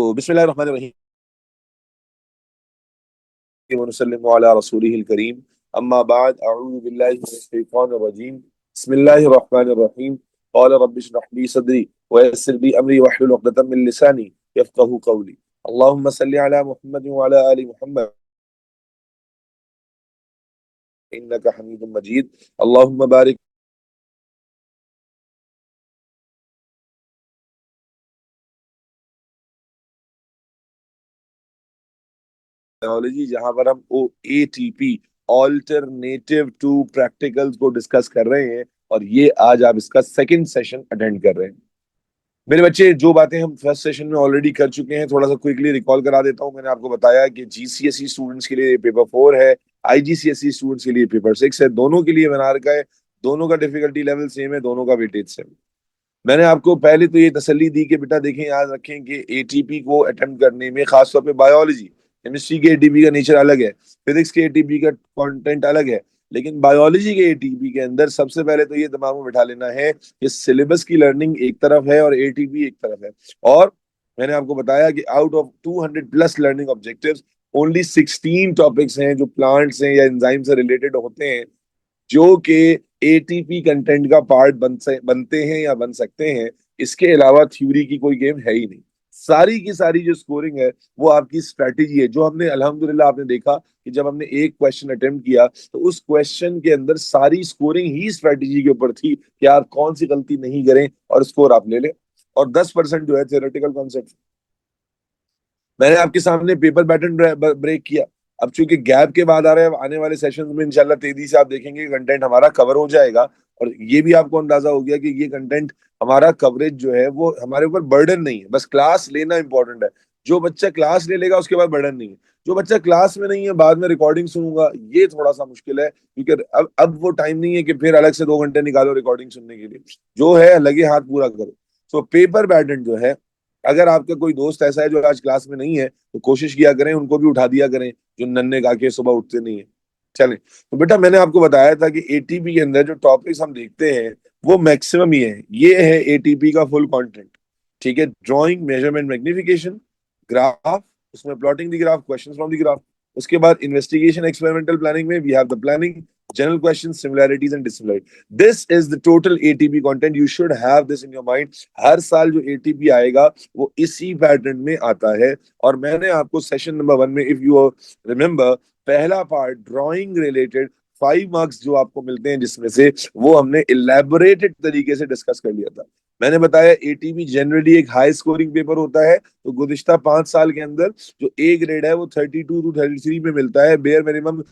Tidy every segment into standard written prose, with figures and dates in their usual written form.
तो बिस्मिल्लाहिर्रहमानिर्रहीम व नसल्लिमु अला रसूलिहिल करीम अम्मा बाद अऊज़ु बिल्लाहि मिनश शैतानिर रजीम बिस्मिल्लाहिर रहमानिर रहीम क़ाल रब्बि इश्रह ली सदरी व यस्सिर ली अमरी वहलुल उक़दतम मिन लिसानी यफ़क़हू क़ौली अल्लाहुम्मा सल्लि अला मुहम्मद व अला आलि मुहम्मद इन्नका हमीदुम मजीद अल्लाहुम्मा बारिक बायोलॉजी जहां पर हम ओ एटीपी ऑल्टरनेटिव टू प्रैक्टिकल्स को डिस्कस कर रहे हैं और ये आज आप इसका सेकंड सेशन अटेंड कर रहे हैं। मेरे बच्चे, जो बातें हम फर्स्ट सेशन में ऑलरेडी कर चुके हैं थोड़ा सा क्विकली रिकॉल करा देता हूं। मैंने आपको बताया कि जीसीएसई स्टूडेंट्स के लिए पेपर 4 है, आईजीसीएसई स्टूडेंट्स के लिए पेपर 6 है। दोनों के लिए बना रखा है, दोनों का डिफिकल्टी लेवल सेम है, दोनों का वेटेज सेम। मैंने आपको पहले तो ये तसल्ली दी कि बेटा देखें, याद रखें कि एटीपी को अटेम्प्ट करने में खासतौर पे बायोलॉजी, केमिस्ट्री के एटीपी का नेचर अलग है, फिजिक्स के एटीपी का कंटेंट अलग है, लेकिन बायोलॉजी के एटीपी के अंदर सबसे पहले तो ये दिमाग में बिठा लेना है कि सिलेबस की लर्निंग एक तरफ है और एटीपी एक तरफ है। और मैंने आपको बताया कि out of 200 plus learning objectives only 16 topics हैं जो प्लांट्स हैं या एंजाइम से रिलेटेड होते हैं, जो कि एटीपी कंटेंट का पार्ट बनते हैं या बन सकते हैं। इसके अलावा थ्योरी की कोई गेम है ही नहीं। सारी की सारी जो स्कोरिंग है वो आपकी स्ट्रैटेजी है। जो हमने अल्हम्दुलिल्लाह आपने देखा कि जब हमने एक क्वेश्चन अटेम्प्ट किया तो उस क्वेश्चन के अंदर सारी स्कोरिंग ही स्ट्रैटेजी के ऊपर थी कि आप कौन सी गलती नहीं करें और स्कोर आप ले लें। और 10% जो है थियोरेटिकल कॉन्सेप्ट। मैंने आपके सामने पेपर पैटर्न ब्रेक किया। अब चूंकि गैप के बाद आ रहे हैं, आने वाले सेशंस में इंशाल्लाह तेजी से आप देखेंगे कंटेंट हमारा कवर हो जाएगा। और ये भी आपको अंदाजा हो गया कि ये कंटेंट हमारा कवरेज जो है वो हमारे ऊपर बर्डन नहीं है, बस क्लास लेना इंपॉर्टेंट है। जो बच्चा क्लास ले लेगा उसके बाद बर्डन नहीं है। जो बच्चा क्लास में नहीं है, बाद में रिकॉर्डिंग सुनूंगा, ये थोड़ा सा मुश्किल है, क्योंकि अब वो टाइम नहीं है कि फिर अलग से 2 घंटे निकालो रिकॉर्डिंग सुनने के लिए। जो है लगे हाथ पूरा करो। तो पेपर पैटर्न जो है, अगर आपका कोई दोस्त ऐसा है जो आज क्लास में नहीं है तो कोशिश किया करें उनको भी उठा दिया करें, जो नन्हे काके सुबह उठते नहीं है। चलें, तो बेटा मैंने आपको बताया था कि एटीपी के अंदर जो टॉपिक्स हम देखते हैं वो मैक्सिमम ये है एटीपी का फुल कंटेंट। ठीक है, ड्राइंग, मेजरमेंट, मैग्निफिकेशन, ग्राफ, उसमें plotting the graph, questions from the graph. उसके बाद इन्वेस्टिगेशन, एक्सपेरिमेंटल प्लानिंग में we have the planning, general question, similarities and dissimilarity. This is the total ATP content, you should have this in your mind. हर साल जो ATP आएगा वो इसी pattern में आता है। और मैंने आपको सेशन नंबर 1 में, इफ यू रिमेम्बर, पहला पार्ट ड्राइंग रिलेटेड 5 मार्क्स जो आपको मिलते हैं जिसमें से वो हमने इलेबोरेटेड तरीके से डिस्कस कर लिया था। मैंने बताया एटीपी जनरली एक हाई स्कोरिंग पेपर होता है, तो गुज़िश्ता 5 साल के अंदर जो ए ग्रेड है वो 32 to 33 में मिलता है बेयर मिनिमम।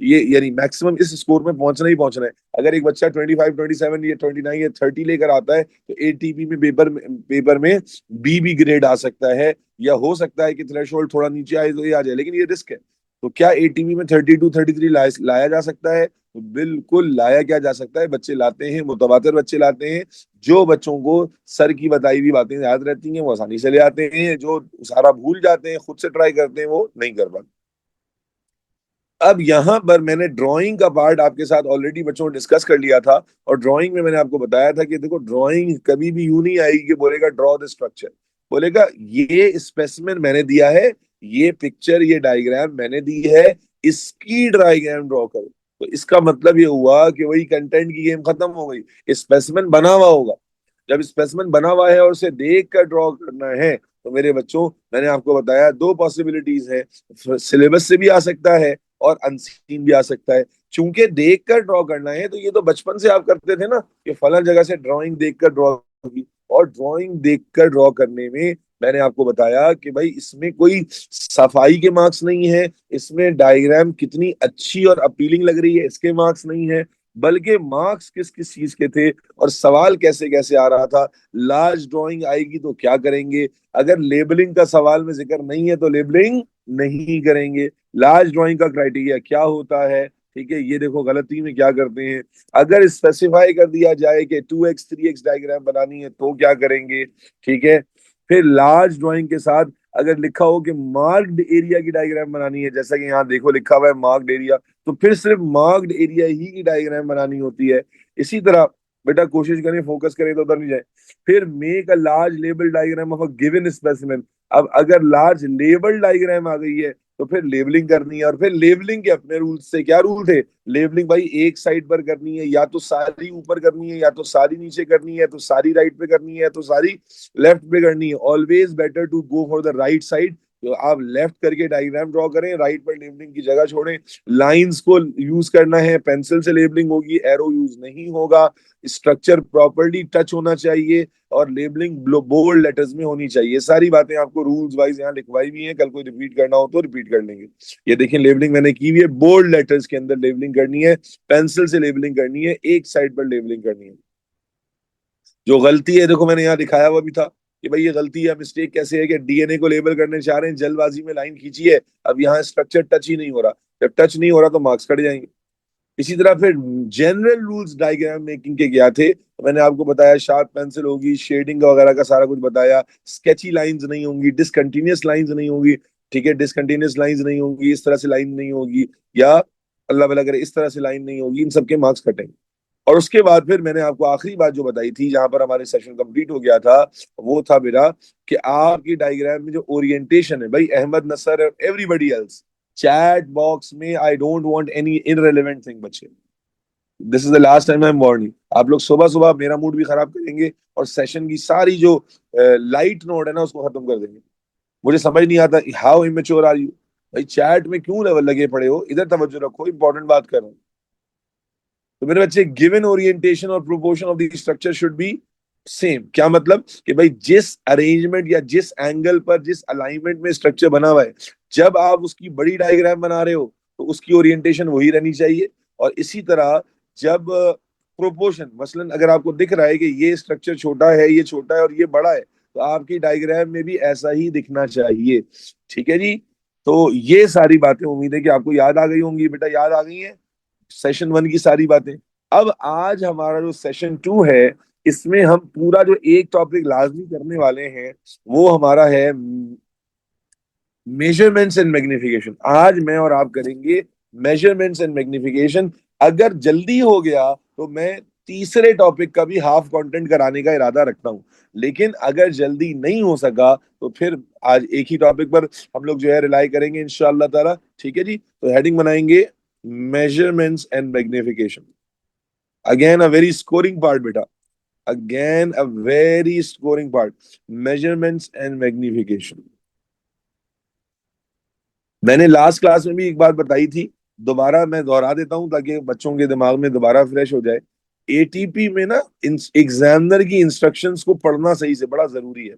ये यानी मैक्सिमम इस स्कोर में पहुंचना ही पहुंचना है। अगर एक बच्चा 25 27 या 29 या 30 लेकर आता है तो एटीपी में पेपर में बी ग्रेड आ सकता है, या हो सकता है कि थ्रेशोल्ड थोड़ा नीचे आए तो ये आ जाए, लेकिन ये रिस्क है। तो क्या एटीपी में 32 33 लाया जा सकता है? तो बिल्कुल लाया क्या जा सकता है, बच्चे लाते हैं, मुतवातिर बच्चे लाते हैं। जो बच्चों को सर की बताई हुई बातें याद रहती हैं वो आसानी से ले आते हैं, जो सारा भूल जाते हैं, खुद से ट्राई करते हैं, वो नहीं कर पाते। अब यहां पर मैंने ड्राइंग का पार्ट आपके साथ ऑलरेडी बच्चों को डिस्कस कर लिया था। और ड्राइंग में मैंने आपको बताया था कि देखो, ड्राइंग कभी भी यूं नहीं आएगी कि बोलेगा ड्रॉ द स्ट्रक्चर। बोलेगा ये स्पेसिमेन मैंने दिया है, ये पिक्चर, ये डायग्राम मैंने दी है, इसकी डायग्राम ड्रॉ करो। तो इसका मतलब ये हुआ कि वही कंटेंट की गेम खत्म हो गई। स्पेसिमेन बना हुआ होगा, जब स्पेसिमेन बना हुआ है और उसे देख कर ड्रॉ करना है तो मेरे बच्चों, मैंने आपको बताया 2 पॉसिबिलिटीज है, सिलेबस से भी आ सकता है और अनसीन भी आ सकता है। चूंकि देख कर ड्रॉ करना है तो ये तो बचपन से आप करते थे ना कि फला जगह से ड्राइंग देखकर ड्रॉ होगी। और ड्राइंग देखकर ड्रॉ करने में मैंने आपको बताया कि भाई इसमें कोई सफाई के मार्क्स नहीं है, इसमें डायग्राम कितनी अच्छी और अपीलिंग लग रही है इसके मार्क्स नहीं है, बल्कि मार्क्स किस किस चीज के थे और सवाल कैसे कैसे आ रहा था। लार्ज ड्राइंग आएगी तो क्या करेंगे, अगर लेबलिंग का सवाल में जिक्र नहीं है तो लेबलिंग नहीं करेंगे। लार्ज ड्राइंग का क्राइटेरिया क्या होता है, ठीक है, ये देखो गलती में क्या करते हैं। अगर स्पेसिफाई कर दिया जाए कि 2x 3x डायग्राम बनानी है तो क्या करेंगे, ठीक है। फिर लार्ज ड्राइंग के साथ अगर लिखा हो कि मार्क्ड एरिया की डायग्राम बनानी है, जैसा कि यहाँ देखो लिखा हुआ है मार्क्ड एरिया, तो फिर सिर्फ मार्क्ड एरिया ही की डायग्राम बनानी होती है। इसी तरह बेटा कोशिश करें, फोकस करें तो उधर नहीं जाए। फिर make a large label diagram of a given specimen. अब अगर लार्ज लेबल डायग्राम आ गई है तो फिर लेबलिंग करनी है, और फिर लेबलिंग के अपने रूल्स से। क्या रूल थे? लेबलिंग भाई एक साइड पर करनी है, या तो सारी ऊपर करनी है, या तो सारी नीचे करनी है, तो सारी राइट पे करनी है, तो सारी लेफ्ट पे करनी है। Always better to go for the right side. तो आप लेफ्ट करके डायग्राम ड्रॉ करें, राइट पर लेबलिंग की जगह छोड़ें। लाइंस को यूज करना है, पेंसिल से लेबलिंग होगी, एरो यूज नहीं होगा। स्ट्रक्चर प्रॉपर्ली टच होना चाहिए, और लेबलिंग बोल्ड लेटर्स में होनी चाहिए। सारी बातें आपको रूल्स वाइज यहाँ लिखवाई हुई हैं, कल कोई रिपीट करना हो तो रिपीट कर लेंगे। ये देखिए लेबलिंग मैंने की हुई है, बोल्ड लेटर्स के अंदर लेबलिंग करनी है, पेंसिल से लेबलिंग करनी है, एक साइड पर लेबलिंग करनी है। जो गलती है देखो मैंने यहाँ दिखाया हुआ भी था कि भाई ये गलती है, मिस्टेक कैसे है कि डीएनए को लेबल करने चाह रहे हैं, जल्दबाजी में लाइन खींची है, अब यहाँ स्ट्रक्चर टच ही नहीं हो रहा। जब टच नहीं हो रहा तो मार्क्स कट जाएंगे। इसी तरह फिर जनरल रूल्स डायग्राम मेकिंग के क्या थे, तो मैंने आपको बताया शार्प पेंसिल होगी, शेडिंग वगैरह का सारा कुछ बताया। स्केची लाइंस नहीं होंगी, डिसकंटिन्यूअस लाइंस नहीं होंगी। ठीक है, डिसकंटिन्यूअस लाइंस नहीं होंगी, इस तरह से लाइन नहीं होगी, या अल्लाह भला करे इस तरह से लाइन नहीं होगी, इन सबके मार्क्स कटेंगे। और उसके बाद फिर मैंने आपको आखिरी बात जो बताई थी, जहां पर हमारे सेशन कंप्लीट हो गया था, वो था मेरा कि आपकी डायग्राम में जो ओरिएंटेशन है, भाई अहमद नसर और एवरीबडी एल्स, चैट बॉक्स में I don't want any irrelevant thing बच्चे। This is the last time I am warning. आप लोग सुबह सुबह मेरा मूड भी खराब करेंगे, और सेशन की सारी जो लाइट नोट है ना उसको खत्म कर देंगे। मुझे समझ नहीं आता, हाउ इमेच्योर आर यू। भाई चैट में क्यों लेवल लगे पड़े हो, इधर तवज्जो रखो, इंपॉर्टेंट बात कर रहा हूँ। तो मेरे बच्चे, गिवन ओरिएंटेशन और proportion of the structure should be same. क्या मतलब कि भाई जिस अरेंजमेंट या जिस एंगल पर, जिस अलाइनमेंट में स्ट्रक्चर बना हुआ है, जब आप उसकी बड़ी डायग्राम बना रहे हो तो उसकी ओरिएंटेशन वही रहनी चाहिए। और इसी तरह जब प्रोपोर्शन, मसलन अगर आपको दिख रहा है कि ये स्ट्रक्चर छोटा है, ये छोटा है और ये बड़ा है, तो आपकी डायग्राम में भी ऐसा ही दिखना चाहिए। ठीक है जी। तो ये सारी बातें उम्मीद है कि आपको याद आ गई होंगी। बेटा याद आ गई है सेशन वन की सारी बातें। अब आज हमारा जो सेशन टू है, इसमें हम पूरा जो एक टॉपिक लाजमी करने वाले हैं, वो हमारा है मेजरमेंट्स एंड मैग्निफिकेशन। आज मैं और आप करेंगे मेजरमेंट्स एंड मैग्निफिकेशन। अगर जल्दी हो गया तो मैं तीसरे टॉपिक का भी हाफ कंटेंट कराने का इरादा रखता हूं, लेकिन अगर जल्दी नहीं हो सका तो फिर आज एक ही टॉपिक पर हम लोग जो है रिलाई करेंगे इंशाअल्लाह ताला। ठीक है जी। तो हेडिंग बनाएंगे measurements and magnification. Again, a very scoring part, beta. Again, a very scoring part. Measurements and magnification. मैंने लास्ट क्लास में भी एक बात बताई थी, दोबारा मैं दोहरा देता हूं ताकि बच्चों के दिमाग में दोबारा फ्रेश हो जाए। एटीपी में ना एग्जामिनर की इंस्ट्रक्शंस को पढ़ना सही से बड़ा जरूरी है,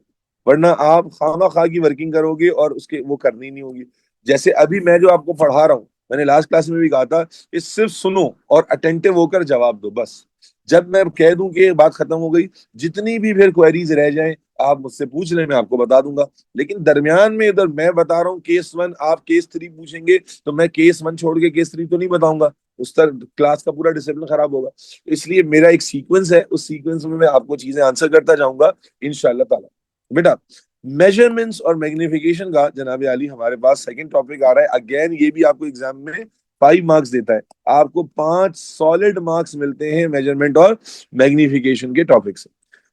वरना आप खामा खा की वर्किंग करोगे और उसके वो करनी नहीं होगी। जैसे अभी मैं जो आपको पढ़ा रहा हूँ, मैंने लास्ट क्लास में भी कहा था, इस सिर्फ सुनो और अटेंटिव होकर जवाब दो बस। जब मैं कह दूं कि बात खत्म हो गई, जितनी भी फिर क्वेरीज रह जाएं आप मुझसे पूछ लें, मैं आपको बता दूंगा। लेकिन दरमियान में इधर मैं बता रहा हूँ केस वन, आप केस थ्री पूछेंगे, तो मैं केस वन छोड़ के केस थ्री तो नहीं बताऊंगा, उस तरह क्लास का पूरा डिसिप्लिन खराब होगा। इसलिए मेरा एक सीक्वेंस है, उस सीक्वेंस में मैं आपको चीजें आंसर करता जाऊंगा इंशाल्लाह ताला। बेटा मेजरमेंट्स और मैग्निफिकेशन का जनाब आली हमारे पास सेकंड टॉपिक आ रहा है। अगेन ये भी आपको एग्जाम में 5 मार्क्स देता है, आपको 5 सॉलिड मार्क्स मिलते हैं मेजरमेंट और मैग्निफिकेशन के टॉपिक से।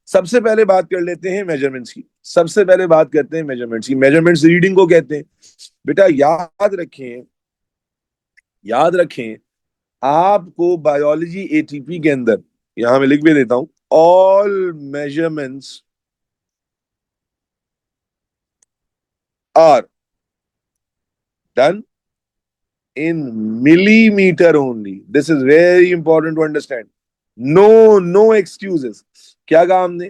सबसे पहले बात कर लेते हैं मेजरमेंट्स की। सबसे पहले बात करते हैं मेजरमेंट्स की। मेजरमेंट्स रीडिंग को कहते हैं। बेटा याद रखें, याद रखें, आपको बायोलॉजी एटीपी के अंदर, यहां मैं लिख भी देता हूं, all measurements are done in millimeter only. This is very important to understand. No excuses. क्या कहा हमने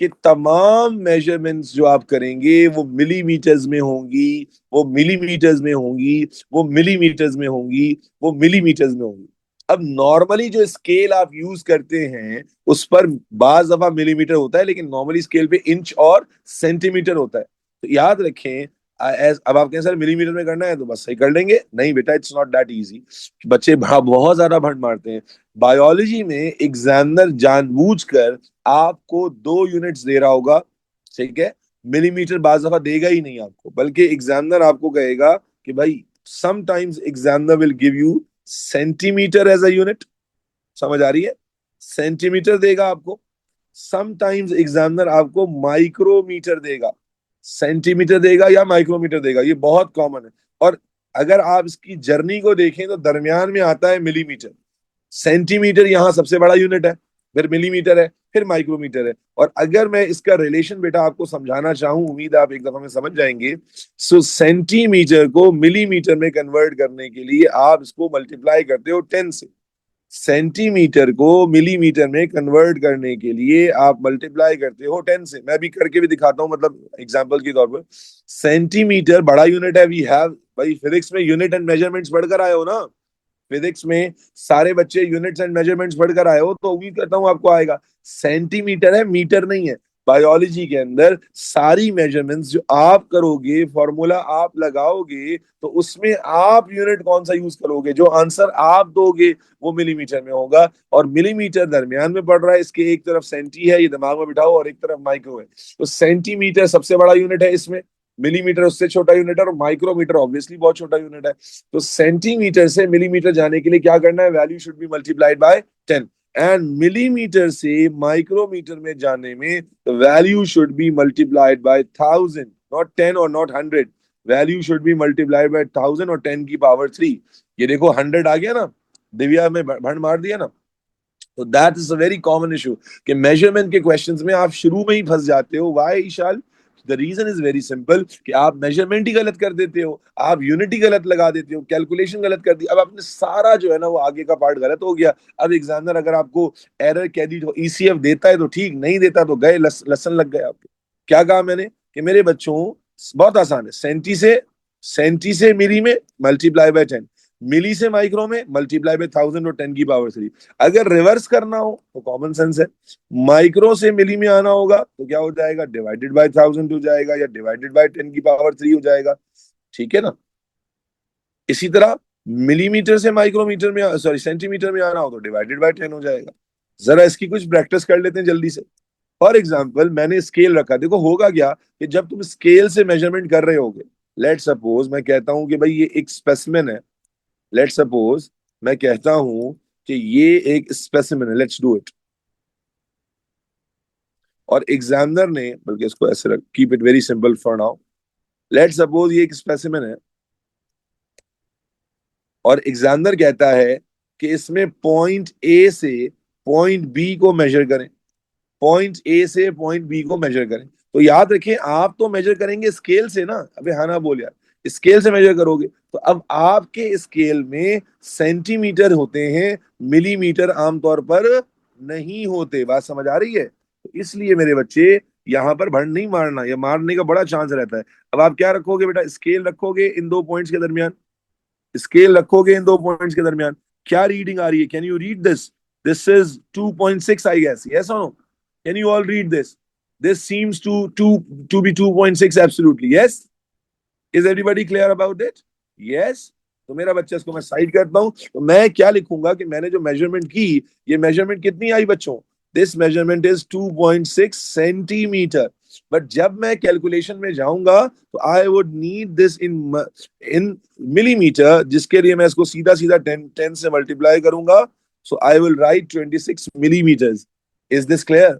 कि तमाम मेजरमेंट्स जो आप करेंगे वो मिलीमीटर्स में होंगी, वो मिलीमीटर्स में होंगी, वो मिलीमीटर्स में होंगी, वो मिलीमीटर्स में होंगी। अब नॉर्मली जो स्केल आप यूज करते हैं उस पर बाज दफा मिलीमीटर होता है, लेकिन नॉर्मली स्केल पे इंच और सेंटीमीटर होता है। तो याद रखें, अब आप कहें सर मिलीमीटर में करना है तो बस सही कर लेंगे, नहीं बेटा, इट्स नॉट दैट इजी। बच्चे बहुत ज्यादा भंड मारते हैं। बायोलॉजी में एग्जामिनर जानबूझकर आपको 2 यूनिट्स दे रहा होगा, ठीक है, मिलीमीटर बाज दफा देगा ही नहीं आपको, बल्कि एग्जामिनर आपको कहेगा कि भाई sometimes examiner will give you centimetre as a unit. समझ आ रही है? सेंटीमीटर देगा आपको, समटाइम्स एग्जामिनर आपको माइक्रोमीटर देगा, सेंटीमीटर देगा या माइक्रोमीटर देगा, ये बहुत कॉमन है। और अगर आप इसकी जर्नी को देखें तो दरमियान में आता है मिलीमीटर। सेंटीमीटर यहाँ सबसे बड़ा यूनिट है, फिर मिलीमीटर है, फिर माइक्रोमीटर है। और अगर मैं इसका रिलेशन बेटा आपको समझाना चाहूं, उम्मीद है आप एक दफा में समझ जाएंगे। सो सेंटीमीटर को मिलीमीटर में कन्वर्ट करने के लिए आप इसको मल्टीप्लाई करते हो 10 से, सेंटीमीटर को मिलीमीटर में कन्वर्ट करने के लिए आप मल्टीप्लाई करते हो 10 से। मैं भी करके भी दिखाता हूं, मतलब एग्जांपल के तौर पर। सेंटीमीटर बड़ा यूनिट है, वी हैव, भाई फिजिक्स में यूनिट एंड मेजरमेंट्स पढ़कर आए हो ना, फिजिक्स में सारे बच्चे यूनिट्स एंड मेजरमेंट्स पढ़कर आए हो, तो उम्मीद करता हूं आपको आएगा। सेंटीमीटर है, मीटर नहीं है। बायोलॉजी के अंदर सारी मेजरमेंट्स जो आप करोगे, फॉर्मूला आप लगाओगे, तो उसमें आप यूनिट कौन सा यूज करोगे, जो आंसर आप दोगे वो मिलीमीटर में होगा। और मिलीमीटर दरमियान में पड़ रहा है, इसके एक तरफ सेंटी है, ये दिमाग में बिठाओ, और एक तरफ माइक्रो है। तो सेंटीमीटर सबसे बड़ा यूनिट है इसमें, मिलीमीटर उससे छोटा यूनिट है, और माइक्रोमीटर ऑब्वियसली बहुत छोटा यूनिट है। तो सेंटीमीटर से मिलीमीटर जाने के लिए क्या करना है, value should be multiplied by 10। And millimetre से माइक्रोमीटर में जाने में value should be multiplied by 1000, not 10 और not 100। Value should be multiplied by 1000 और 10 की पावर 3। ये देखो 100 आ गया ना, दिव्या में भंड मार दिया ना। तो that is a very common issue कि मेजरमेंट के क्वेश्चंस में आप शुरू में ही फंस जाते हो। व्हाई ईशाल? The reason is very simple कि आप मेजरमेंट ही गलत कर देते हो, आप यूनिट ही गलत लगा देते हो, कैलकुलेशन गलत कर दी, अब आपने सारा जो है ना वो आगे का पार्ट गलत हो गया। अब एग्जामिनर अगर आपको एरर कह दी तो ईसीएफ देता है तो ठीक, नहीं देता तो गए, लसन लग गए आपके। क्या कहा मैंने कि मेरे बच्चों, बहुत आसान है, सेंटी से मिली में मल्टीप्लाई बाय 10, मिली से माइक्रो में मल्टीप्लाई बाय 1000 और 10 की पावर 3। अगर रिवर्स करना हो तो कॉमन सेंस है, माइक्रो से मिली में आना होगा तो क्या हो जाएगा, डिवाइडेड बाय 1000 हो जाएगा, या डिवाइडेड बाय 10 की पावर 3 हो जाएगा। ठीक है ना? इसी तरह मिलीमीटर से माइक्रोमीटर में, सॉरी सेंटीमीटर में आना हो तो डिवाइडेड बाय 10 हो जाएगा। जरा इसकी कुछ प्रैक्टिस कर लेते हैं जल्दी से। फॉर एग्जाम्पल मैंने स्केल रखा, देखो होगा क्या कि जब तुम स्केल से मेजरमेंट कर रहे होगे, लेट सपोज मैं कहता हूं कि भाई ये एक स्पेसिमेन है, लेट सपोज मैं कहता हूं कि ये एक स्पेसिमेन है, लेट्स डू इट। और एग्जामिनर ने, बल्कि इसको ऐसे रख, keep it very simple for now, late suppose ये एक स्पेसिमेन है, और एग्जामिनर कहता है कि इसमें पॉइंट ए से पॉइंट बी को मेजर करें, पॉइंट ए से पॉइंट बी को मेजर करें। तो याद रखें, आप तो मेजर करेंगे स्केल से ना, अबे हाँ ना बोल यार, स्केल से मेजर करोगे। तो अब आपके स्केल में सेंटीमीटर होते हैं, मिलीमीटर आमतौर पर नहीं होते। बात समझ आ रही है? तो इसलिए मेरे बच्चे यहां पर भंड नहीं मारना, या मारने का बड़ा चांस रहता है। अब आप क्या रखोगे बेटा, स्केल रखोगे इन दो पॉइंट्स के दरमियान, स्केल रखोगे इन दो पॉइंट्स के दरमियान। क्या रीडिंग आ रही है, can you read this? This is 2.6 I guess, yes और no? Can you all read this? This seems to be 2.6 absolutely, yes? Is everybody clear about it? Yes? तो मेरा बच्चा, इसको मैं साइड करता हूं, तो मैं क्या लिखूंगा कि मैंने जो मेजरमेंट की, ये मेजरमेंट कितनी आई बच्चों? This measurement is 2.6 centimetre. But जब मैं कैलकुलेशन में जाऊंगा तो I would need this in millimetre, जिसके लिए मैं इसको सीधा सीधा 10 से मल्टीप्लाई करूंगा। So I will write 26 millimetres. Is this clear?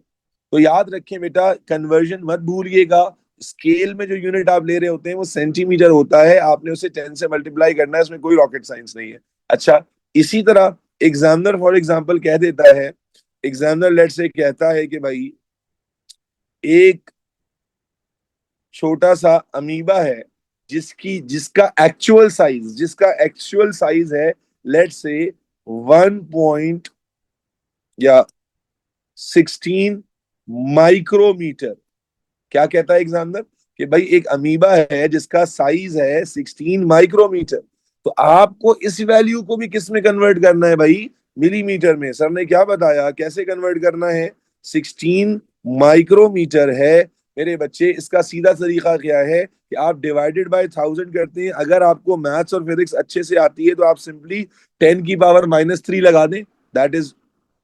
तो याद रखें बेटा, कन्वर्जन मत भूलिएगा। स्केल में जो यूनिट आप ले रहे होते हैं वो सेंटीमीटर होता है, आपने उसे 10 से मल्टीप्लाई करना है, इसमें कोई रॉकेट साइंस नहीं है। अच्छा, इसी तरह एग्जामिनर फॉर एग्जाम्पल कह देता है, एग्जामिनर लेट से कहता है कि भाई एक छोटा सा अमीबा है, जिसका एक्चुअल साइज है लेट से 1 या 16 माइक्रोमीटर। क्या कहता है एग्जामिनर कि भाई एक अमीबा है जिसका साइज है 16 माइक्रोमीटर। तो आपको इस वैल्यू को भी किस में कन्वर्ट करना है भाई? मिलीमीटर में। सर ने क्या बताया, कैसे कन्वर्ट करना है? 16 माइक्रोमीटर है मेरे बच्चे। इसका सीधा तरीका क्या है कि आप डिवाइडेड बाय 1000 करते हैं। अगर आपको मैथ्स और फिजिक्स अच्छे से आती है तो आप सिंपली 10 की पावर -3 लगा दें, दैट इज,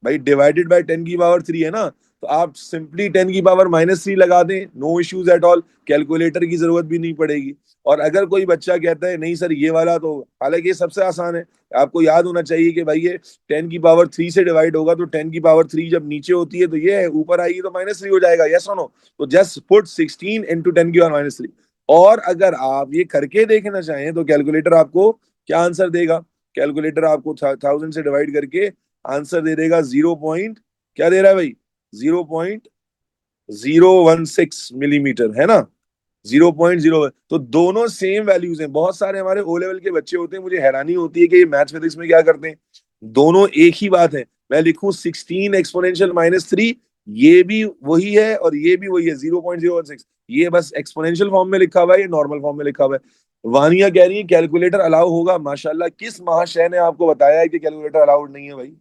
भाई डिवाइडेड बाय 10 की पावर 3 है ना, तो आप सिंपली 10⁻³ लगा दें, no issues at all, calculator की जरूरत भी नहीं पड़ेगी। और अगर कोई बच्चा कहता है नहीं सर ये वाला, तो हालांकि ये सबसे आसान है, आपको याद होना चाहिए कि भाई ये 10⁻³ से डिवाइड होगा, तो 10⁻³ जब नीचे होती है तो ये है, ऊपर आएगी तो -3 हो जाएगा, यस और नो। तो जस्ट पुट 16 इंटू 10⁻³। और अगर आप ये करके देखना चाहें तो कैलकुलेटर आपको क्या आंसर देगा, कैलकुलेटर आपको 1000 से डिवाइड करके आंसर दे देगा 0 पॉइंट, क्या दे रहा है भाई, 0.016 मिलीमीटर, है ना, 0.0। तो दोनों सेम वैल्यूज हैं। बहुत सारे हमारे ओ लेवल के बच्चे होते हैं, मुझे हैरानी होती है कि ये मैथ्स फिजिक्स में क्या करते हैं, दोनों एक ही बात है। मैं लिखूं 16 एक्सपोनेंशियल -3, ये भी वही है और ये भी वही है 0.016, ये बस एक्सपोनेंशियल फॉर्म में लिखा हुआ है, ये नॉर्मल फॉर्म में लिखा हुआ है। वानिया कह रही है कैलकुलेटर अलाउ होगा, माशाल्लाह। किस महाशय ने आपको बताया है कि कैलकुलेटर अलाउड नहीं है भाई,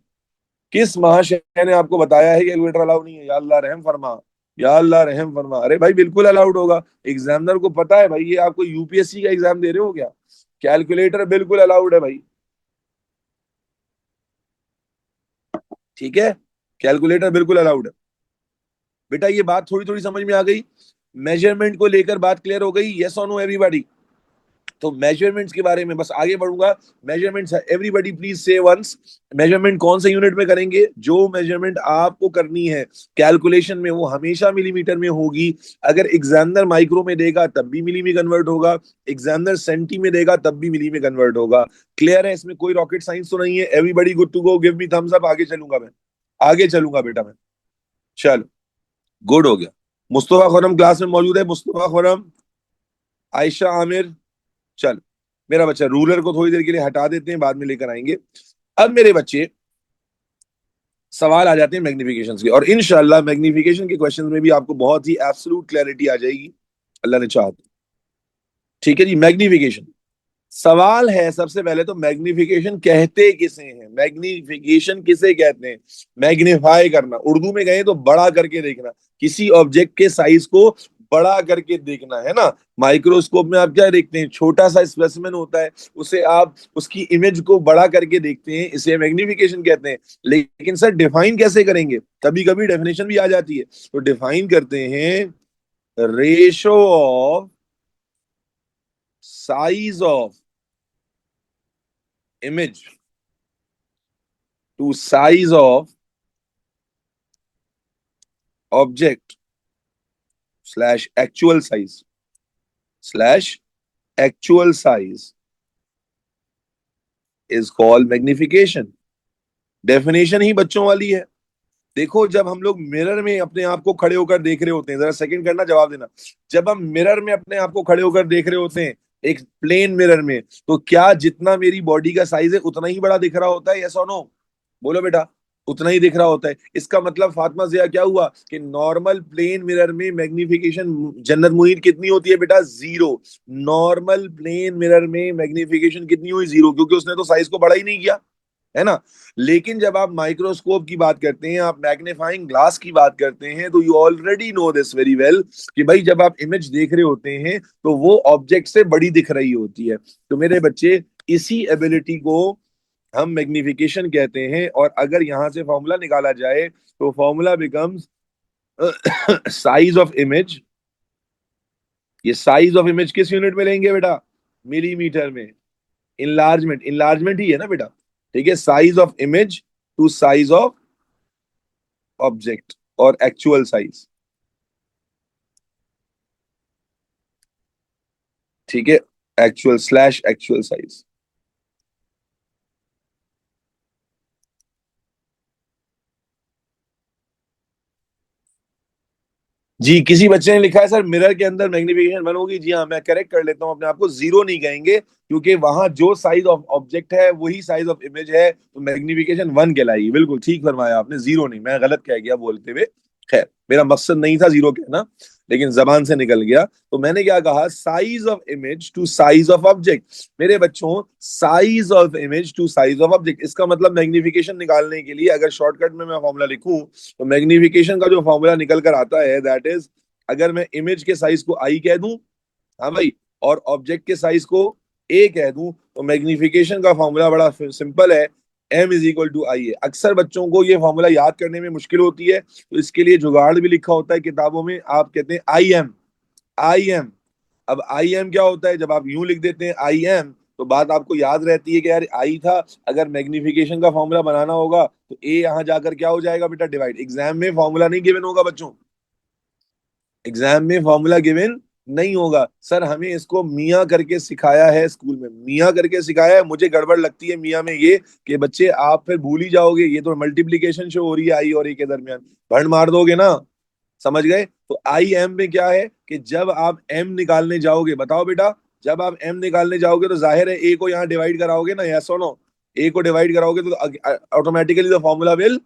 किस महाशय ने आपको बताया है कि कैलकुलेटर अलाउ नहीं है, या अल्लाह रहम फरमा, या अल्लाह रहम फरमा। अरे भाई बिल्कुल अलाउड होगा, एग्जामिनर को पता है भाई, ये आपको यूपीएससी का एग्जाम दे रहे हो क्या, कैलकुलेटर बिल्कुल अलाउड है भाई, ठीक है, कैलकुलेटर बिल्कुल अलाउड है। बेटा ये बात थोड़ी थोड़ी समझ में आ गई, मेजरमेंट को लेकर बात क्लियर हो गई, यस और नो एवरीबॉडी। तो मेजरमेंट्स के बारे में बस आगे बढ़ूंगा। मेजरमेंट्स एवरीबॉडी प्लीज से वंस, मेजरमेंट कौन से यूनिट में करेंगे, जो मेजरमेंट आपको करनी है कैलकुलेशन में वो हमेशा मिलीमीटर में होगी। अगर एग्जामिनर माइक्रो में देगा तब भी मिली में कन्वर्ट होगा, एग्जामिनर सेंटी में देगा तब भी मिली में कन्वर्ट होगा। क्लियर है, इसमें कोई रॉकेट साइंस तो नहीं है, everybody good to go, give me thumbs up, आगे चलूंगा मैं, आगे चलूंगा बेटा मैं, चलो गुड हो गया। मुस्तफा खुरम क्लास में मौजूद है, मुस्तफा खुरम, आयशा आमिर, चल मेरा बच्चा, रूलर को थोड़ी देर के लिए हटा देते हैं, बाद में लेकर आएंगे। अब मेरे बच्चे सवाल आ जाते हैं मैग्निफिकेशन के, और इंशाल्लाह मैग्निफिकेशन के क्वेश्चंस में भी आपको बहुत ही एब्सोल्यूट क्लैरिटी आ जाएगी, अल्लाह ने चाहा तो। ठीक है जी, मैग्निफिकेशन सवाल है। सबसे पहले तो मैग्निफिकेशन कहते किसे हैं, मैग्निफिकेशन किसे कहते हैं, मैग्नीफाई करना, उर्दू में कहें तो बड़ा करके देखना, किसी ऑब्जेक्ट के साइज को बड़ा करके देखना, है ना। माइक्रोस्कोप में आप क्या देखते हैं, छोटा सा स्पेसिमेन होता है, उसे आप उसकी इमेज को बड़ा करके देखते हैं, इसे मैग्निफिकेशन कहते हैं। लेकिन सर डिफाइन कैसे करेंगे, कभी कभी डेफिनेशन भी आ जाती है, तो डिफाइन करते हैं ratio of size of image to size of object slash actual size slash actual size is called magnification। Definition ही बच्चों वाली है। देखो जब हम लोग मिरर में अपने आप को खड़े होकर देख रहे होते हैं, जरा सेकंड करना जवाब देना, जब हम मिरर में अपने आप को खड़े होकर देख रहे होते हैं एक प्लेन मिरर में, तो क्या जितना मेरी बॉडी का साइज है उतना ही बड़ा दिख रहा होता है, यस और नो, बोलो बेटा, उतना ही दिख रहा होता है। इसका मतलब फातिमा जिया क्या हुआ कि नॉर्मल प्लेन मिरर में मैग्निफिकेशन, जन्नत मुनीर कितनी होती है बेटा, 0। नॉर्मल प्लेन मिरर में मैग्निफिकेशन कितनी हुई, 0, क्योंकि उसने तो साइज को बड़ा ही नहीं किया, है ना। लेकिन जब आप माइक्रोस्कोप की बात करते हैं, आप मैग्नीफाइंग ग्लास की बात करते हैं, तो you already know this very well कि भाई जब आप इमेज देख रहे होते हैं तो वो ऑब्जेक्ट से बड़ी दिख रही होती है। तो मेरे बच्चे इसी एबिलिटी को हम मैग्निफिकेशन कहते हैं। और अगर यहां से फॉर्मूला निकाला जाए तो formula becomes size of image. ये साइज ऑफ इमेज किस यूनिट में लेंगे बेटा, मिलीमीटर में। इनलार्जमेंट, इनलार्जमेंट ही है ना बेटा, ठीक है, size of image to size of object और एक्चुअल साइज, ठीक है, एक्चुअल स्लैश एक्चुअल साइज। जी किसी बच्चे ने लिखा है सर मिरर के अंदर मैग्निफिकेशन 1 होगी, जी हाँ मैं करेक्ट कर लेता हूं अपने आप को, 0 नहीं कहेंगे, क्योंकि वहां जो साइज ऑफ ऑब्जेक्ट है वही साइज ऑफ इमेज है, तो मैग्निफिकेशन 1 कहलाएगी। बिल्कुल ठीक फरमाया आपने, 0 नहीं, मैं गलत कह गया बोलते हुए, खैर मेरा मकसद नहीं था 0 कहना, लेकिन जबान से निकल गया। तो मैंने क्या कहा, size of image to size of object. मेरे बच्चों size of image to size of object, इसका मतलब मैग्निफिकेशन निकालने के लिए अगर शॉर्टकट में मैं फॉर्मूला लिखूं, तो मैग्निफिकेशन का जो फॉर्मूला निकल कर आता है दैट इज, अगर मैं इमेज के साइज को आई कह दूं, हाँ भाई, और ऑब्जेक्ट के साइज को ए कह दूं, तो मैग्निफिकेशन का फॉर्मूला बड़ा सिंपल है, m इज इक्वल टू आई है। अक्सर बच्चों को ये फॉर्मूला याद करने में मुश्किल होती है, तो इसके लिए जुगाड़ भी लिखा होता है किताबों में। आप कहते हैं आई एम, आई एम। अब आई एम क्या होता है? जब आप यूं लिख देते हैं आई एम, तो बात आपको याद रहती है कि यार आई था, अगर मैग्निफिकेशन का फॉर्मूला बनाना होगा तो ए यहां जाकर क्या हो जाएगा बेटा? डिवाइड। एग्जाम में फॉर्मूला नहीं गिवन होगा बच्चों, एग्जाम में फॉर्मूला गिवन नहीं होगा। सर हमें इसको मियाँ करके सिखाया है स्कूल में, मियाँ करके सिखाया है। मुझे गड़बड़ लगती है मियाँ में ये कि बच्चे आप फिर भूल ही जाओगे, ये तो मल्टीप्लीकेशन शो हो रही है आई और ए के दरमियान, भंड मार दोगे ना। समझ गए? तो आई एम में क्या है कि जब आप एम निकालने जाओगे, बताओ बेटा, जब आप एम निकालने जाओगे तो जाहिर है ए को यहाँ डिवाइड कराओगे ना, यस और नो? ए को डिवाइड कराओगे तो automatically the formula will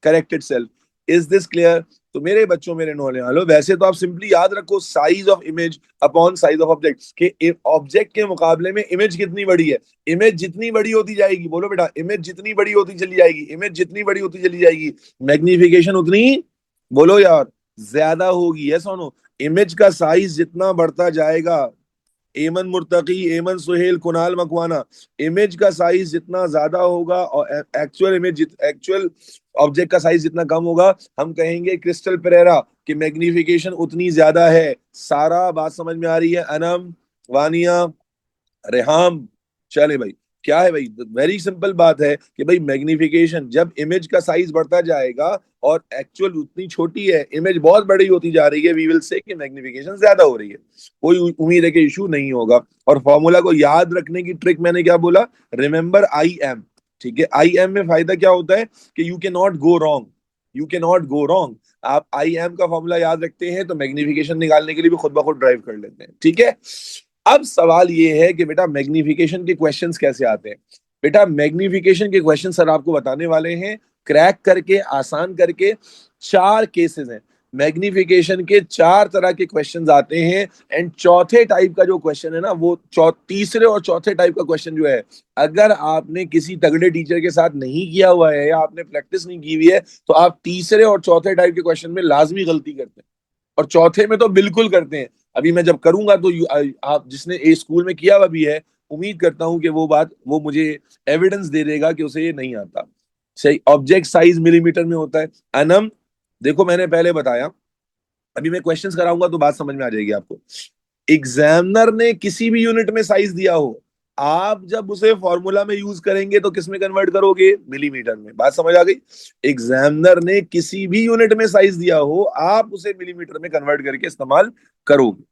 correct itself. Is this clear? तो मेरे बच्चों, मेरे नौले वालों, वैसे तो आप सिंपली याद रखो size of image upon size of object, कि ऑब्जेक्ट के मुकाबले में इमेज कितनी बड़ी है। इमेज जितनी बड़ी होती जाएगी, बोलो बेटा, इमेज जितनी बड़ी होती चली जाएगी, इमेज जितनी बड़ी होती चली जाएगी, मैग्निफिकेशन उतनी, बोलो यार, ज्यादा होगी। यस और नो? इमेज का साइज जितना बढ़ता जाएगा, एमन मुर्तकी, एमन सुहेल, कुणाल मकवाना, इमेज का साइज जितना ज्यादा होगा और एक्चुअल इमेज, एक्चुअल ऑब्जेक्ट का साइज जितना कम होगा, हम कहेंगे क्रिस्टल पेरेरा कि मैग्निफिकेशन उतनी ज्यादा है। सारा बात समझ में आ रही है? अनम, वानिया, रेहाम, चले भाई। क्या है भाई? वेरी सिंपल बात है कि भाई मैग्निफिकेशन, जब इमेज का साइज बढ़ता जाएगा और एक्चुअल उतनी छोटी है, इमेज बहुत बड़ी होती जा रही है, वी विल से कि मैग्निफिकेशन ज्यादा हो रही है। कोई उम्मीद है कि इशू नहीं होगा। और फॉर्मूला को याद रखने की ट्रिक मैंने क्या बोला? Remember I am. ठीक है, आई एम में फायदा क्या होता है कि you can not go wrong, you can not go wrong. आप आई एम का फॉर्मूला याद रखते हैं तो मैग्निफिकेशन निकालने के लिए भी खुद ब खुद ड्राइव कर लेते हैं। ठीक है, अब सवाल ये है कि बेटा मैग्निफिकेशन के क्वेश्चंस कैसे आते हैं? बेटा मैग्निफिकेशन के क्वेश्चन सर आपको बताने वाले हैं क्रैक करके, आसान करके। चार केसेस हैं मैग्निफिकेशन के, चार तरह के क्वेश्चंस आते हैं। एंड चौथे टाइप का जो क्वेश्चन है ना, वो तीसरे और चौथे टाइप का क्वेश्चन जो है, अगर आपने किसी तगड़े टीचर के साथ नहीं किया हुआ है या आपने प्रैक्टिस नहीं की हुई है, तो आप तीसरे और चौथे टाइप के क्वेश्चन में लाजमी गलती करते हैं, और चौथे में तो बिल्कुल करते हैं। अभी मैं जब करूंगा तो आप जिसने ए स्कूल में किया हुआ भी है, उम्मीद करता हूं कि वो बात, वो मुझे एविडेंस दे देगा कि उसे ये नहीं आता। सही, ऑब्जेक्ट साइज मिलीमीटर में होता है। अनम, देखो मैंने पहले बताया, अभी मैं क्वेश्चंस कराऊंगा तो बात समझ में आ जाएगी आपको। एग्जामिनर ने किसी भी यूनिट में साइज दिया हो, आप जब उसे फॉर्मूला में यूज करेंगे तो किस में कन्वर्ट करोगे? मिलीमीटर में। बात समझ आ गई? एग्जामिनर ने किसी भी यूनिट में साइज दिया हो, आप उसे मिलीमीटर में कन्वर्ट करके इस्तेमाल करोगे।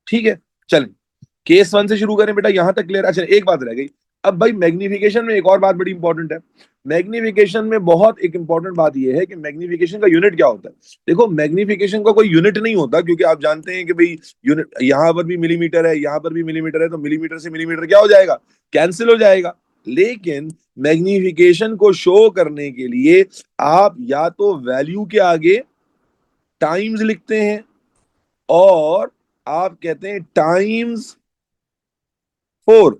ठीक है, चलें केस वन से शुरू करें बेटा, यहां तक क्लियर? अच्छा एक बात रह गई। अब भाई मैग्निफिकेशन में एक और बात बड़ी इंपॉर्टेंट है। मैग्निफिकेशन में बहुत एक इंपॉर्टेंट बात यह है कि मैग्निफिकेशन का यूनिट क्या होता है। देखो मैग्निफिकेशन का कोई यूनिट नहीं होता, क्योंकि आप जानते हैं कि भाई यूनिट यहां पर भी मिलीमीटर है, यहां पर भी मिलीमीटर है, तो मिलीमीटर से मिलीमीटर क्या हो जाएगा? कैंसिल हो जाएगा। लेकिन मैग्निफिकेशन को शो करने के लिए आप या तो वैल्यू के आगे टाइम्स लिखते हैं, और आप कहते हैं टाइम्स 4।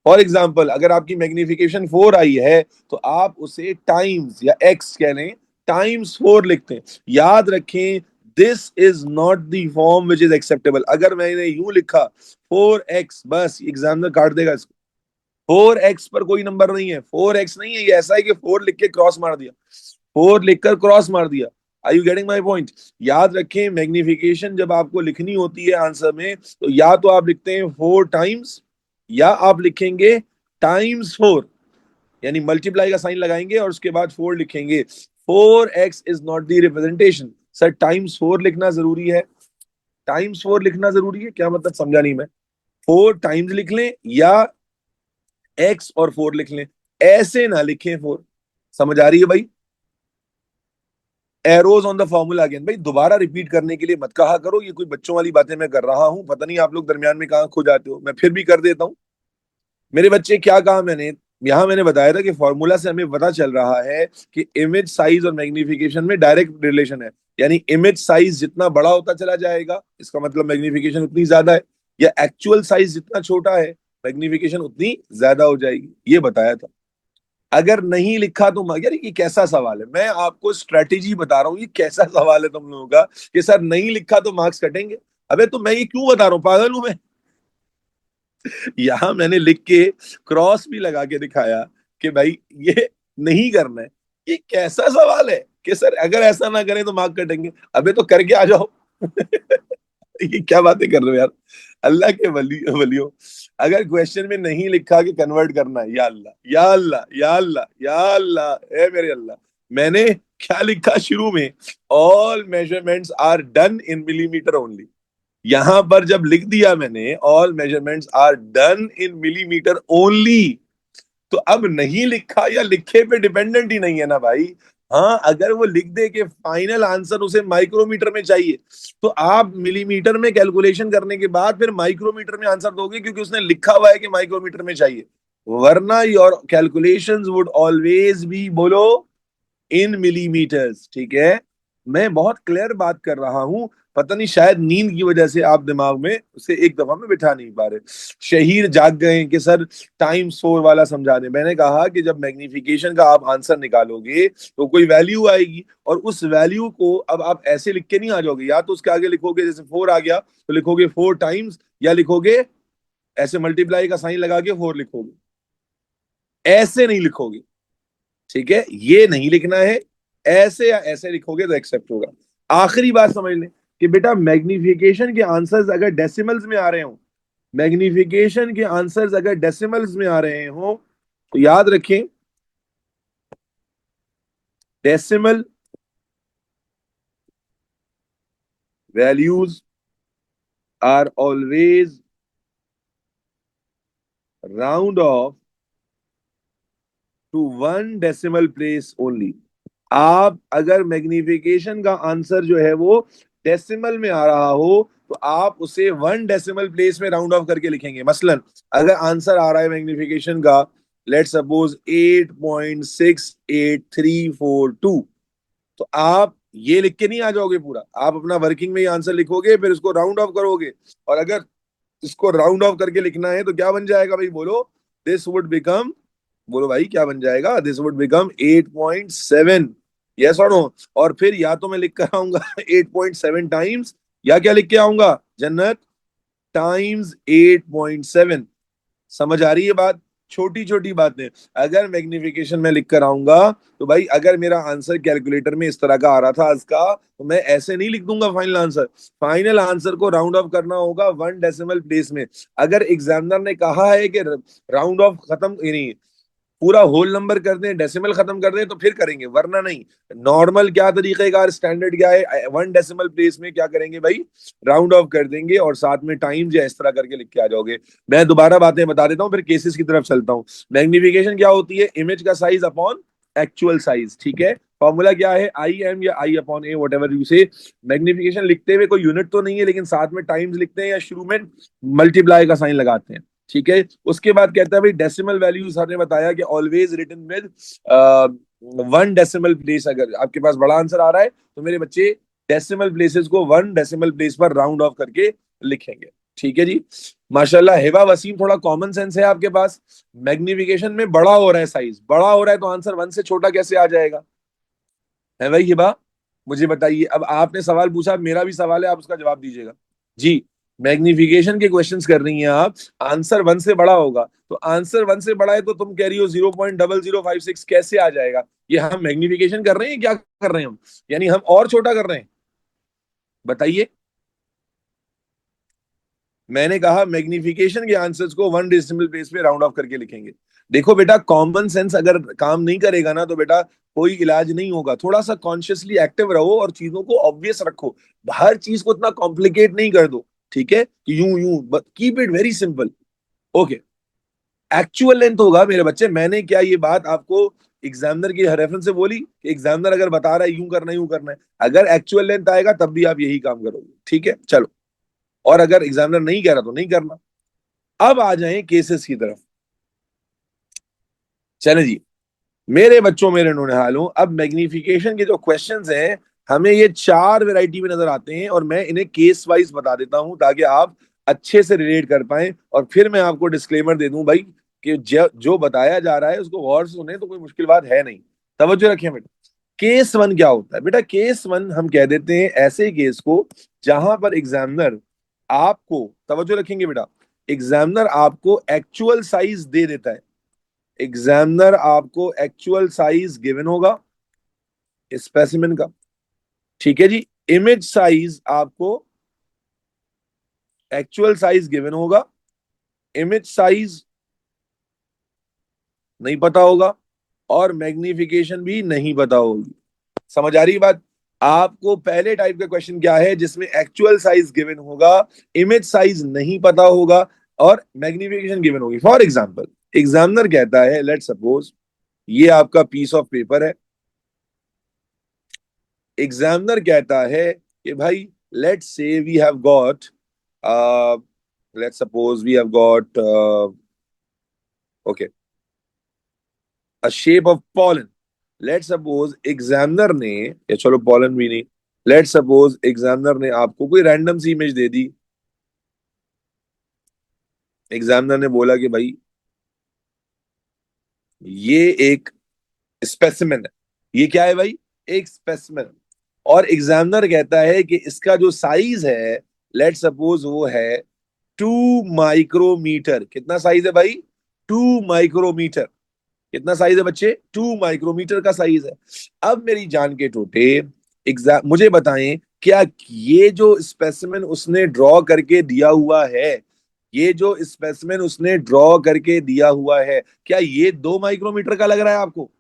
फॉर एग्जाम्पल अगर आपकी मैग्निफिकेशन 4 आई है, तो आप उसे टाइम्स या एक्स कह लें, टाइम्स 4 लिखते हैं। याद रखें, this is not the form which is acceptable. अगर मैंने यूं लिखा 4x, बस एग्जामिनर काट देगा इसको। 4x पर कोई नंबर नहीं है, 4x नहीं है, ये ऐसा है कि 4 लिख के क्रॉस मार दिया, 4 लिखकर क्रॉस मार दिया। Are you getting my point? याद रखें, मैग्निफिकेशन जब आपको लिखनी होती है आंसर में, तो या तो आप लिखते हैं 4 टाइम्स, या आप लिखेंगे टाइम्स 4, यानी मल्टीप्लाई का साइन लगाएंगे और उसके बाद 4 लिखेंगे। 4x is not the representation. Sir times 4 लिखना जरूरी है? टाइम्स 4 लिखना जरूरी है, क्या मतलब? समझा नहीं मैं। 4 टाइम्स लिख लें या x और 4 लिख लें, ऐसे ना लिखें 4। समझ आ रही है भाई? Arrows on the formula again. भाई दोबारा रिपीट करने के लिए मत कहा करो, ये कोई बच्चों वाली बातें मैं कर रहा हूं, पता नहीं आप लोग दरमियान में कहां खो जाते हो, मैं फिर भी कर देता हूं। मेरे बच्चे क्या कहा मैंने? यहां मैंने बताया था कि फॉर्मूला से हमें पता चल रहा है कि इमेज साइज और मैग्निफिकेशन में डायरेक्ट रिलेशन है। यानी इमेज साइज जितना बड़ा होता चला जाएगा, इसका मतलब मैग्निफिकेशन उतनी ज्यादा है, या एक्चुअल साइज जितना छोटा है, मैग्निफिकेशन उतनी ज्यादा हो जाएगी, ये बताया था। अगर नहीं लिखा तो यार ये कैसा सवाल है? मैं आपको स्ट्रेटेजी बता रहा हूँ, ये कैसा सवाल है तुम लोगों का कि सर नहीं लिखा तो मार्क्स कटेंगे। अबे तो मैं ये क्यों बता रहा हूँ, पागल हूं मैं? यहां मैंने लिख के क्रॉस भी लगा के दिखाया कि भाई ये नहीं करना है। ये कैसा सवाल है कि सर अगर ऐसा ना करें तो मार्क कटेंगे? अबे तो करके आ जाओ। ये क्या बातें कर रहे हो यार। अल्लाह के वलियों, अगर क्वेश्चन में नहीं लिखा कि कन्वर्ट करना है, या अल्लाह या अल्लाह या अल्लाह या अल्लाह, ए मेरे अल्लाह, मैंने क्या लिखा शुरू में? All measurements are done in millimetre only. यहां पर जब लिख दिया मैंने all measurements are done in millimetre only, तो अब नहीं लिखा या लिखे पे डिपेंडेंट ही नहीं है ना भाई। हाँ, अगर वो लिख दे कि फाइनल आंसर उसे माइक्रोमीटर में चाहिए, तो आप मिलीमीटर में कैलकुलेशन करने के बाद फिर माइक्रोमीटर में आंसर दोगे, क्योंकि उसने लिखा हुआ है कि माइक्रोमीटर में चाहिए। वरना your calculations would always be, बोलो, इन मिलीमीटर्स। ठीक है, मैं बहुत क्लियर बात कर रहा हूं। पता नहीं शायद नींद की वजह से आप दिमाग में उसे एक दफा में बिठा नहीं पा रहे। शहीर जाग गए हैं कि सर टाइम फोर वाला समझा दें। मैंने कहा कि जब मैग्नीफिकेशन का आप आंसर निकालोगे तो कोई वैल्यू आएगी, और उस वैल्यू को अब आप ऐसे लिख के नहीं आ जाओगे। या तो उसके आगे लिखोगे, जैसे फोर आ गया तो लिखोगे फोर टाइम्स, या लिखोगे ऐसे मल्टीप्लाई का साइन लगा के फोर लिखोगे, ऐसे नहीं लिखोगे। ठीक है, ये नहीं लिखना है। ऐसे या ऐसे लिखोगे तो एक्सेप्ट होगा। आखिरी बात समझ लें कि बेटा मैग्निफिकेशन के आंसर्स अगर डेसिमल्स में आ रहे हो, मैग्निफिकेशन के आंसर्स अगर डेसिमल्स में आ रहे हो, तो याद रखें, decimal values are always round off to one decimal place only. आप अगर मैग्निफिकेशन का आंसर जो है वो डेसिमल में आ रहा हो, तो आप उसे वन डेसिमल प्लेस में राउंड ऑफ करके लिखेंगे। मसलन अगर आंसर आ रहा है मैग्निफिकेशन का, लेट सपोज 8.68342, तो आप ये लिख के नहीं आ जाओगे पूरा, आप अपना वर्किंग में ही आंसर लिखोगे, फिर इसको राउंड ऑफ करोगे। और अगर इसको राउंड ऑफ करके लिखना है तो क्या बन जाएगा भाई, बोलो? दिस वुड बिकम, बोलो भाई क्या बन जाएगा? This would become 8.7। यस और नो? और फिर या तो मैं लिख कर आऊंगा 8.7 टाइम्स, या क्या लिख के आऊंगा जन्नत, टाइम्स 8.7। समझ आ रही है बात? छोटी छोटी बातें। अगर मैग्निफिकेशन में लिख कर आऊंगा, तो भाई अगर मेरा आंसर कैलकुलेटर में इस तरह का आ रहा था आज का, तो मैं ऐसे नहीं लिख दूंगा फाइनल आंसर। फाइनल आंसर को राउंड ऑफ करना होगा वन डेसिमल प्लेस में। अगर एग्जामिनर ने कहा है कि राउंड ऑफ खत्म, यानी पूरा होल नंबर कर दें, डेसिमल खत्म कर दें, तो फिर करेंगे, वरना नहीं। नॉर्मल क्या तरीकेकार, स्टैंडर्ड क्या है, वन डेसिमल प्लेस में क्या करेंगे भाई, राउंड ऑफ कर देंगे, और साथ में टाइम या इस तरह करके लिख के आ जाओगे। मैं दोबारा बातें बता देता हूँ, फिर केसेस की तरफ चलता हूँ। मैग्निफिकेशन क्या होती है? इमेज का साइज अपॉन एक्चुअल साइज। ठीक है, फॉर्मूला क्या है? आई एम या I upon a, whatever you say. Magnification लिखते हुए कोई यूनिट तो नहीं है, लेकिन साथ में टाइम्स लिखते हैं या शुरू में मल्टीप्लाई का साइन लगाते हैं। ठीक है, उसके बाद कहता है भाई डेसिमल वैल्यू, सर ने बताया कि always written with one decimal place. अगर आपके पास बड़ा आंसर आ रहा है तो मेरे बच्चे डेसिमल प्लेसेस को वन डेसिमल प्लेस पर राउंड ऑफ करके लिखेंगे। ठीक है जी, माशाल्लाह। हिबा वसीम, थोड़ा कॉमन सेंस है आपके पास। मैग्निफिकेशन में बड़ा हो रहा है, साइज बड़ा हो रहा है, तो आंसर वन से छोटा कैसे आ जाएगा? है भाई हिबा? मुझे बताइए। अब आपने सवाल पूछा, मेरा भी सवाल है, आप उसका जवाब दीजिएगा जी। मैग्निफिकेशन के क्वेश्चंस कर रही हैं आप, आंसर वन से बड़ा होगा, तो आंसर वन से बड़ा है तो तुम कह रही हो 0.0056 कैसे आ जाएगा? ये हम मैग्निफिकेशन कर रहे हैं, क्या कर रहे हैं हम? यानी हम और छोटा कर रहे हैं? बताइए। मैंने कहा मैग्निफिकेशन के आंसर्स को वन डेसिमल प्लेस पे राउंड ऑफ करके लिखेंगे। देखो बेटा, कॉमन सेंस अगर काम नहीं करेगा ना, तो बेटा कोई इलाज नहीं होगा। थोड़ा सा कॉन्शियसली एक्टिव रहो और चीजों को ऑब्वियस रखो। हर चीज को इतना कॉम्प्लिकेट नहीं कर दो। ठीक है, कि यूं यूं, keep it very simple. Okay, actual length होगा मेरे बच्चे। मैंने क्या ये बात आपको एग्जामिनर की रेफरेंस से बोली कि एग्जामिनर अगर बता रहा है यूं करना है, यूं करना है, अगर एक्चुअल लेंथ आएगा तब भी आप यही काम करोगे। ठीक है, चलो। और अगर एग्जामिनर नहीं कह रहा तो नहीं करना। अब आ जाएं केसेस की तरफ। चले जी, मेरे बच्चों, मेरे नौनिहालों, अब मैग्निफिकेशन के जो क्वेश्चंस हैं, हमें ये चार वैरायटी में नजर आते हैं, और मैं इन्हें केस वाइज बता देता हूं ताकि आप अच्छे से रिलेट कर पाए। और फिर मैं आपको डिस्क्लेमर दे दूं भाई कि जो बताया जा रहा है उसको गौर से सुने, तो कोई मुश्किल बात है नहीं। तवज्जो रखें बेटा। केस वन क्या होता है बेटा? केस वन हम कह देते हैं ऐसे केस को जहां पर एग्जामिनर आपको, तवज्जो रखेंगे बेटा, एग्जामिनर आपको एक्चुअल साइज दे देता है। एग्जामिनर आपको एक्चुअल साइज गिवन होगा स्पेसिमेन का, ठीक है जी। इमेज साइज आपको एक्चुअल साइज गिवन होगा, इमेज साइज नहीं पता होगा, और मैग्निफिकेशन भी नहीं पता होगी। समझ आ रही है बात? आपको पहले टाइप का क्वेश्चन क्या है जिसमें एक्चुअल साइज गिवन होगा, इमेज साइज नहीं पता होगा, और मैग्निफिकेशन गिवन होगी। फॉर एग्जांपल, एग्जामिनर कहता है, लेट सपोज ये आपका पीस ऑफ पेपर है, एग्जामिनर कहता है कि भाई let's say we have got, let's suppose we have got okay a shape of pollen. Let suppose examiner ने, या चलो पॉलन भी नहीं, लेट सपोज एग्जामिनर ने आपको कोई रैंडम सी इमेज दे दी। एग्जामिनर ने बोला कि भाई ये एक स्पेसिमेन है, ये क्या है भाई, एक स्पेसिमेन। और एग्जामिनर कहता है कि इसका जो साइज है, लेट सपोज वो है 2 माइक्रोमीटर। कितना साइज है भाई? 2 माइक्रोमीटर। कितना साइज है बच्चे? 2 माइक्रोमीटर का साइज है। अब मेरी जान के टोटे, एग्जाम मुझे बताएं, क्या ये जो स्पेसिमेन उसने ड्रॉ करके दिया हुआ है, ये जो स्पेसिमेन उसने ड्रॉ करके दिया हुआ है, क्या ये 2 माइक्रोमीटर का लग रहा है आपको?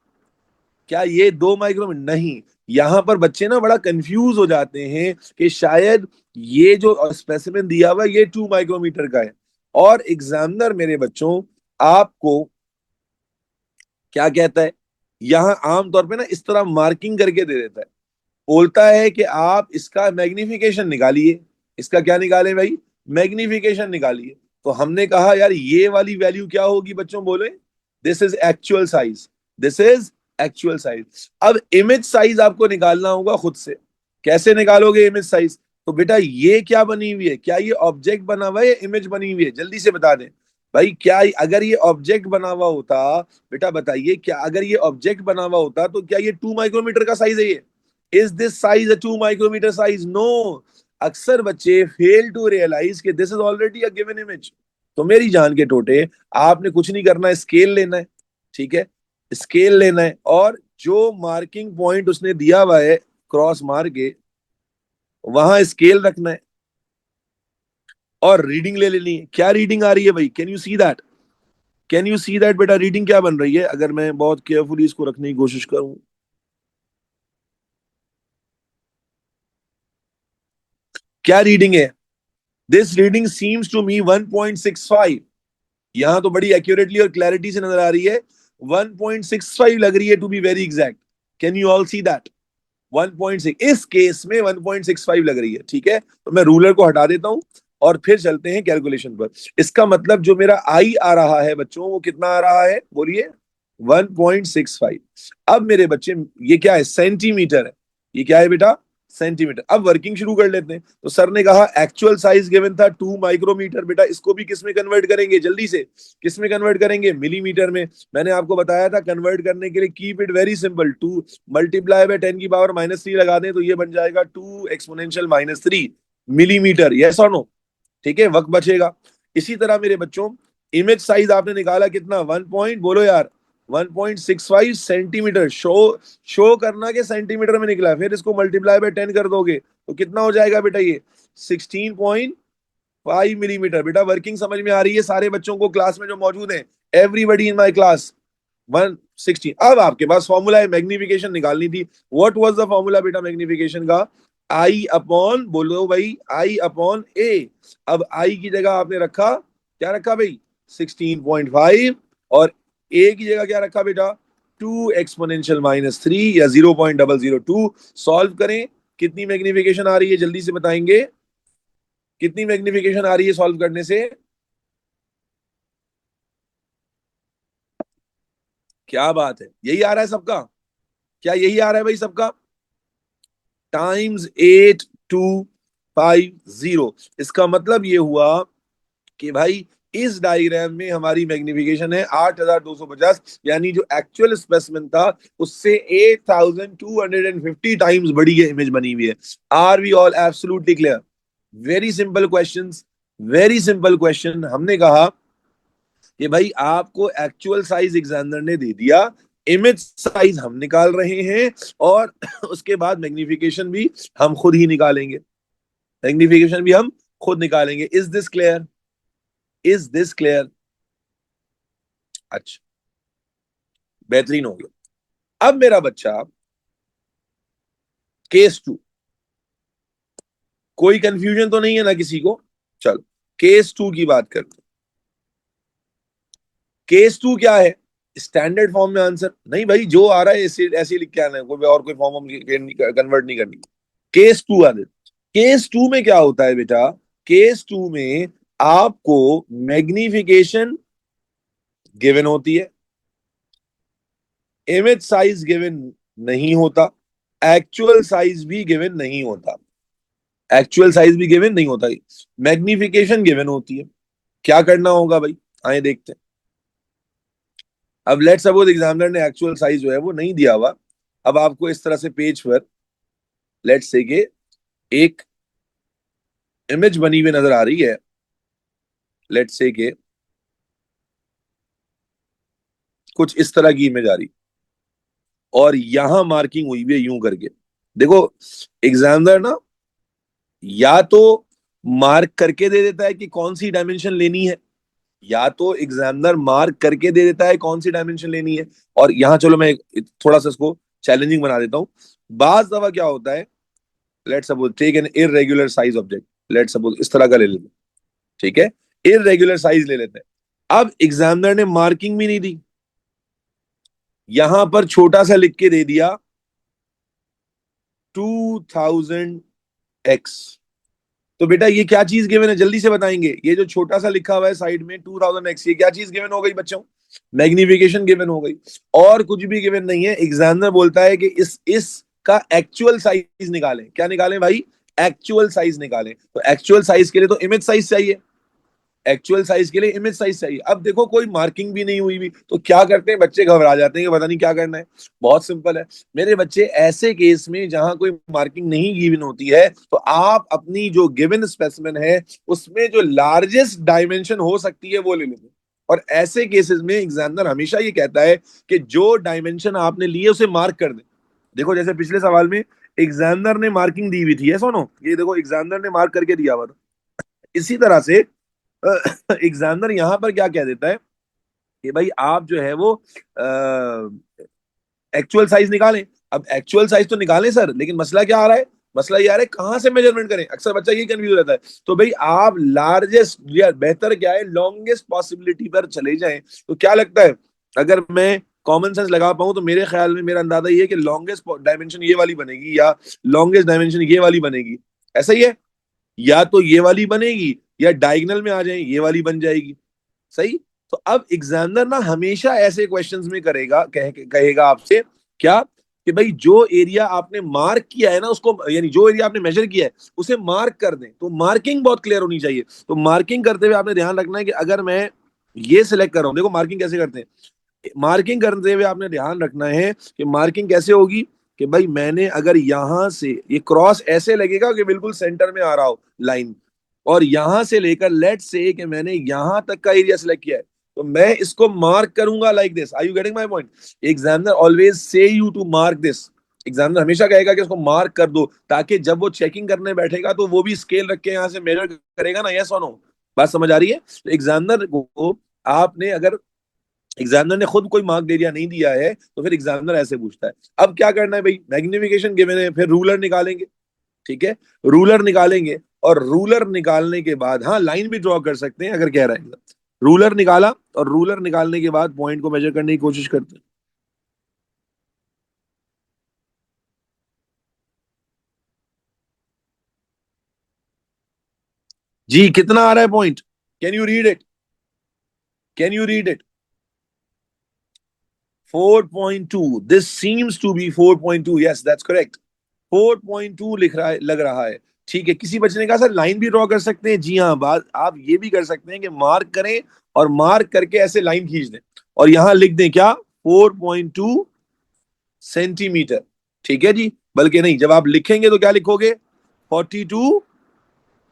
क्या ये 2 माइक्रोमीटर? नहीं। यहां पर बच्चे ना बड़ा कंफ्यूज हो जाते हैं कि शायद ये जो स्पेसिमेन दिया हुआ है ये 2 माइक्रोमीटर का है। और एग्जामिनर मेरे बच्चों आपको क्या कहता है, यहां आमतौर पे ना इस तरह मार्किंग करके दे देता है, बोलता है कि आप इसका मैग्निफिकेशन निकालिए। इसका क्या निकालें भाई? मैग्निफिकेशन निकालिए। तो हमने कहा यार ये वाली वैल्यू क्या होगी बच्चों, बोले this is actual size, this is actual size. अब इमेज साइज आपको निकालना होगा खुद से। कैसे निकालोगे इमेज साइज? तो बेटा ये क्या बनी हुई है, क्या ये ऑब्जेक्ट बना हुआ है या इमेज बनी हुई है? जल्दी से बता दें भाई। क्या अगर ये ऑब्जेक्ट बना हुआ होता, बेटा बताइए, क्या अगर ये ऑब्जेक्ट बना हुआ होता तो क्या ये 2 माइक्रोमीटर का साइज है? ये is this size a 2 micrometre size? No. अक्सर बच्चे फेल टू रियलाइज कि this is already a given image. तो मेरी जान के टोटे, आपने कुछ नहीं करना है, स्केल लेना है, ठीक है, स्केल लेना है, और जो मार्किंग पॉइंट उसने दिया हुआ है क्रॉस मार के, वहां स्केल रखना है और रीडिंग ले लेनी है। क्या रीडिंग आ रही है भाई? Can you see that? Can you see that बेटा? रीडिंग क्या बन रही है अगर मैं बहुत केयरफुली इसको रखने की कोशिश करूं? क्या रीडिंग है? This reading seems to me 1.65। यहां तो बड़ी एक्यूरेटली और क्लैरिटी से नजर आ रही है, 1.65 लग रही है to be very exact. Can you all see that? 1.6 इस केस में 1.65 लग रही है, ठीक है। तो मैं रूलर को हटा देता हूं और फिर चलते हैं कैलकुलेशन पर। इसका मतलब जो मेरा आई आ रहा है बच्चों, वो कितना आ रहा है बोलिए? 1.65। अब मेरे बच्चे ये क्या है? सेंटीमीटर है। ये क्या है बेटा? सेंटीमीटर। अब वर्किंग शुरू कर लेते हैं। तो सर ने कहा एक्चुअल साइज गिवन था 2 माइक्रोमीटर। बेटा इसको भी किस में कन्वर्ट करेंगे? जल्दी से किस में कन्वर्ट करेंगे? मिलीमीटर में। मैंने आपको बताया था कन्वर्ट करने के लिए कीप इट वेरी सिंपल, 2 × 10⁻³ लगा दें तो ये बन जाएगा 2 exponential-3 मिलीमीटर। यस और नो? ठीक है, वक्त बचेगा। इसी तरह मेरे बच्चों, इमेज साइज आपने निकाला कितना? 1 पॉइंट, बोलो यार, 1.65 सेंटीमीटर। शो करना के सेंटीमीटर में निकला, फिर इसको ×10 कर दोगे तो कितना हो जाएगा बेटा? ये 16.5 मिलीमीटर। बेटा वर्किंग समझ में आ रही है सारे बच्चों को क्लास में जो मौजूद है? Everybody in my class? 160। अब आपके पास फॉर्मूला है, मैग्निफिकेशन निकालनी थी। व्हाट वाज द फॉर्मूला बेटा मैग्निफिकेशन का? आई अपॉन, बोलो भाई, आई अपॉन ए। अब आई की जगह आपने रखा, क्या रखा भाई? 16.5। और ए की जगह क्या रखा बेटा? 2 exponential-3 या 0.002। सॉल्व करें, कितनी मैग्निफिकेशन आ रही है जल्दी से बताएंगे? कितनी मैग्निफिकेशन आ रही है सॉल्व करने से? क्या बात है, यही आ रहा है सबका? क्या यही आ रहा है भाई सबका? टाइम्स 8250। इसका मतलब ये हुआ कि भाई इस डायग्राम में हमारी मैग्निफिकेशन है 8250, यानी जो एक्चुअल स्पेसिमेन था उससे 8250 टाइम्स बड़ी ये इमेज बनी हुई है। Are we all absolutely clear? Very simple questions, very simple question. हमने कहा कि भाई आपको एक्चुअल साइज एग्जामिनर ने दे दिया, इमेज साइज हम निकाल रहे हैं, और उसके बाद मैग्निफिकेशन भी हम खुद ही निकालेंगे। मैग्निफिकेशन भी हम खुद निकालेंगे। Is this clear? Is this clear? अच्छा, बेहतरीन हो गया। अब मेरा बच्चा, केस टू, कोई कंफ्यूजन तो नहीं है ना किसी को? चलो केस टू की बात करते हैं। केस टू क्या है? स्टैंडर्ड फॉर्म में आंसर नहीं भाई, जो आ रहा है ऐसे ऐसे लिख के आना है, कोई और कोई फॉर्म हम कन्वर्ट नहीं करनी। केस टू आ, केस टू में क्या होता है बेटा? केस टू में आपको मैग्निफिकेशन गिवन होती है, इमेज साइज गिवन नहीं होता, एक्चुअल साइज भी गिवन नहीं होता, एक्चुअल साइज भी गिवन नहीं होता, मैग्निफिकेशन गिवन होती है। क्या करना होगा भाई? आए देखते हैं। अब लेट्स सपोज एग्जामिनर ने एक्चुअल साइज जो है वो नहीं दिया हुआ। अब आपको इस तरह से पेज पर लेट्स से के एक इमेज बनी हुई नजर आ रही है। लेट्स से के कुछ इस तरह की इमेज आ रही, और यहां मार्किंग हुई हुई है यूं करके। देखो, एग्जामिनर ना या तो मार्क करके दे देता है कि कौन सी डायमेंशन लेनी है, या तो एग्जामिनर मार्क करके दे देता है कौन सी डायमेंशन लेनी है। और यहां चलो मैं थोड़ा सा इसको चैलेंजिंग बना देता हूं। बाज दफा क्या होता है, let suppose take an irregular size object, let suppose इस तरह का ले लेते हैं, ठीक है, इरेगुलर साइज ले लेते हैं। अब एग्जामिनर ने मार्किंग भी नहीं दी, यहां पर छोटा सा लिख के दे दिया 2000x। तो बेटा ये क्या चीज गिवन है, जल्दी से बताएंगे? ये जो छोटा सा लिखा हुआ है साइड में 2000x, ये क्या चीज गिवन हो गई बच्चों? मैग्निफिकेशन गिवन हो गई। और कुछ भी गिवन नहीं है। एग्जामिनर बोलता है कि इस का एक्चुअल साइज निकालें। क्या निकालें भाई? एक्चुअल साइज निकालें। तो एक्चुअल साइज के लिए तो इमेज साइज चाहिए, एक्चुअल साइज के लिए इमेज साइज चाहिए। अब देखो कोई मार्किंग भी नहीं हुई भी, तो क्या करते हैं बच्चे? घबरा जाते हैं कि पता नहीं क्या करना है। बहुत सिंपल है मेरे बच्चे, ऐसे केस में जहां कोई मार्किंग नहीं गिवन होती है, तो आप अपनी जो गिवन स्पेसिमेन है उसमें जो लार्जेस्ट डायमेंशन हो सकती है वो ले लेंगे। और ऐसे केसेस में एग्जामिनर हमेशा ये कहता है कि जो डायमेंशन आपने लिए उसे मार्क कर दे। देखो जैसे पिछले सवाल में एग्जामिनर ने मार्किंग दी हुई थी, है सोनो, ये देखो एग्जामिनर ने मार्क करके दिया हुआ था। इसी तरह से एग्जामिनर यहां पर क्या कह देता है कि भाई आप जो है वो एक्चुअल साइज निकालें। अब एक्चुअल साइज तो निकालें सर, लेकिन मसला क्या आ रहा है? मसला ये आ रहा है कहां से मेजरमेंट करें। अक्सर बच्चा ये कंफ्यूज रहता है। तो भाई आप लार्जेस्ट या बेहतर क्या है, लॉन्गेस्ट पॉसिबिलिटी पर चले जाएं। तो क्या लगता है, अगर मैं कॉमन सेंस लगा पाऊं तो मेरे ख्याल में मेरा अंदाजा ये है कि लॉन्गेस्ट डायमेंशन ये वाली बनेगी, या लॉन्गेस्ट डायमेंशन ये वाली बनेगी। ऐसा ही है, या तो ये वाली बनेगी, या डायगोनल में आ जाए ये वाली बन जाएगी। सही। तो अब एग्जामिनर ना हमेशा ऐसे क्वेश्चंस में करेगा, कहेगा आपसे क्या, कि भाई जो एरिया आपने मार्क किया है ना उसको, यानी जो एरिया आपने मेजर किया है उसे मार्क कर दें। तो मार्किंग बहुत क्लियर होनी चाहिए। तो मार्किंग करते हुए आपने ध्यान रखना है कि अगर मैं ये सिलेक्ट कर रहा हूं, देखो मार्किंग कैसे करते हैं। मार्किंग करते हुए आपने ध्यान रखना है कि मार्किंग कैसे होगी, कि भाई मैंने अगर यहां से ये क्रॉस ऐसे लगेगा कि बिल्कुल सेंटर में आ रहा हो लाइन, और यहां से लेकर लेट से कि मैंने यहां तक का एरिया सिलेक्ट किया है, तो मैं इसको मार्क करूंगा like this. Are you getting my point? Examiner always say you to mark this. Examiner हमेशा कहेगा कि इसको मार्क कर दो, ताकि जब वो चेकिंग करने बैठेगा तो वो भी स्केल रख के यहां से मेजर करेगा ना। यस और नो? बात समझ आ रही है? तो एग्जामिनर को आपने अगर, एग्जामिनर ने खुद कोई मार्क एरिया नहीं दिया है तो फिर एग्जामिनर ऐसे पूछता है। अब क्या करना है भाई, मैग्निफिकेशन गिवन है, फिर रूलर निकालेंगे। ठीक है, रूलर निकालेंगे, और रूलर निकालने के बाद हाँ लाइन भी ड्रॉ कर सकते हैं अगर कह रहे हैं। रूलर निकाला, और रूलर निकालने के बाद पॉइंट को मेजर करने की कोशिश करते हैं। जी कितना आ रहा है point? Can you read it? Can you read it? 4.2। This seems to be 4.2। Yes that's correct. 4.2 लिख रहा है, लग रहा है। ठीक है, किसी बच्चे ने कहा सर लाइन भी ड्रॉ कर सकते हैं। जी हाँ, बात आप ये भी कर सकते हैं कि मार्क करें, और मार्क करके ऐसे लाइन खींच दें, और यहां लिख दें क्या, 4.2 सेंटीमीटर। ठीक है जी, बल्कि नहीं, जब आप लिखेंगे तो क्या लिखोगे, 42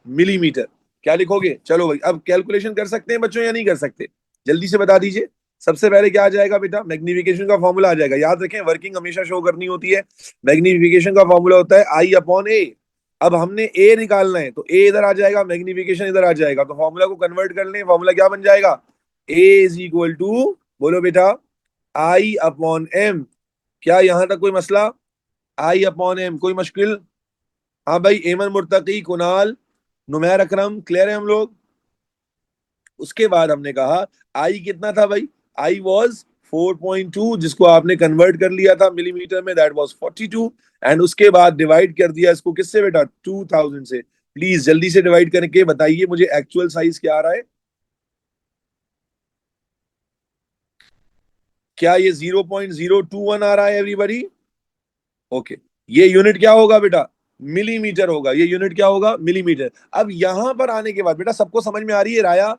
मिलीमीटर। क्या लिखोगे? चलो भाई, अब कैलकुलेशन कर सकते हैं बच्चों या नहीं कर सकते? जल्दी से बता दीजिए। सबसे पहले क्या आ जाएगा बेटा? मैग्निफिकेशन का फॉर्मूला आ जाएगा। याद रखें, वर्किंग हमेशा शो करनी होती है। मैग्निफिकेशन का फॉर्मूला होता है आई अपॉन ए। अब हमने ए निकालना है तो ए इधर आ जाएगा, मैग्निफिकेशन इधर आ जाएगा, तो फॉर्मूला को कन्वर्ट कर लें। फॉर्मूला क्या बन जाएगा? ए इज इक्वल टू, बोलो बेटा, आई अपॉन एम। क्या यहां तक कोई मसला? आई अपॉन एम, कोई मुश्किल? हाँ भाई, एमन, मुर्तकी, कुनाल, नुमैर, अकरम, क्लियर है हम लोग? उसके बाद हमने कहा आई कितना था भाई? आई वॉज 4.2, जिसको आपने कन्वर्ट कर लिया था मिलीमीटर में, दैट वाज 42। एंड उसके बाद डिवाइड कर दिया इसको किससे बेटा? 2000 से। प्लीज जल्दी से डिवाइड करके बताइए मुझे एक्चुअल साइज क्या आ रहा है। क्या ये 0.021 आ रहा है एवरीबॉडी? ओके, ये यूनिट क्या होगा बेटा? मिलीमीटर होगा। ये यूनिट क्या होगा? मिलीमीटर। अब यहां पर आने के बाद बेटा सबको समझ में आ रही है राया,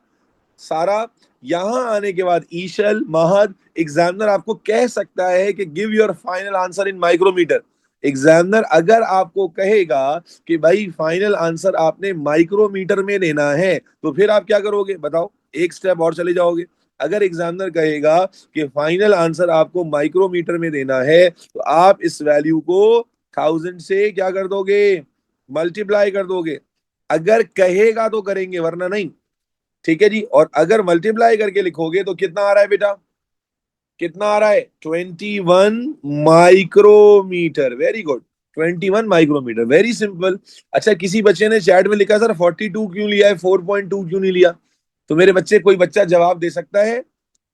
सारा? यहां आने के बाद ईशल, महद, एग्जामिनर आपको कह सकता है कि give your final answer in micrometre. Examiner अगर आपको कहेगा कि भाई फाइनल आंसर आपने माइक्रोमीटर में देना है, तो फिर आप क्या करोगे बताओ? एक स्टेप और चले जाओगे। अगर एग्जामिनर कहेगा कि फाइनल आंसर आपको माइक्रोमीटर में देना है, तो आप इस वैल्यू को 1000 से क्या कर दोगे? मल्टीप्लाई कर दोगे। अगर कहेगा तो करेंगे, वरना नहीं। ठीक है जी। और अगर मल्टीप्लाई करके लिखोगे तो कितना आ रहा है बेटा? कितना आ रहा है? 21 micrometre. Very good, 21 micrometre, very simple. अच्छा, किसी बच्चे ने चैट में लिखा सर 42 क्यों लिया है, 4.2 क्यों नहीं लिया? तो मेरे बच्चे, कोई बच्चा जवाब दे सकता है?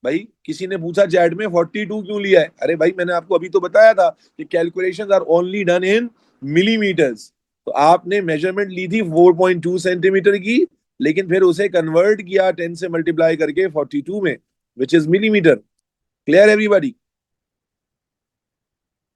भाई किसी ने पूछा चैट में 42 क्यों लिया है। अरे भाई, मैंने आपको अभी तो बताया था कि calculations are only done in millimetres. तो आपने मेजरमेंट ली थी 4.2 सेंटीमीटर की, लेकिन फिर उसे कन्वर्ट किया 10 से मल्टीप्लाई करके 42 में, which is millimetre. Clear everybody?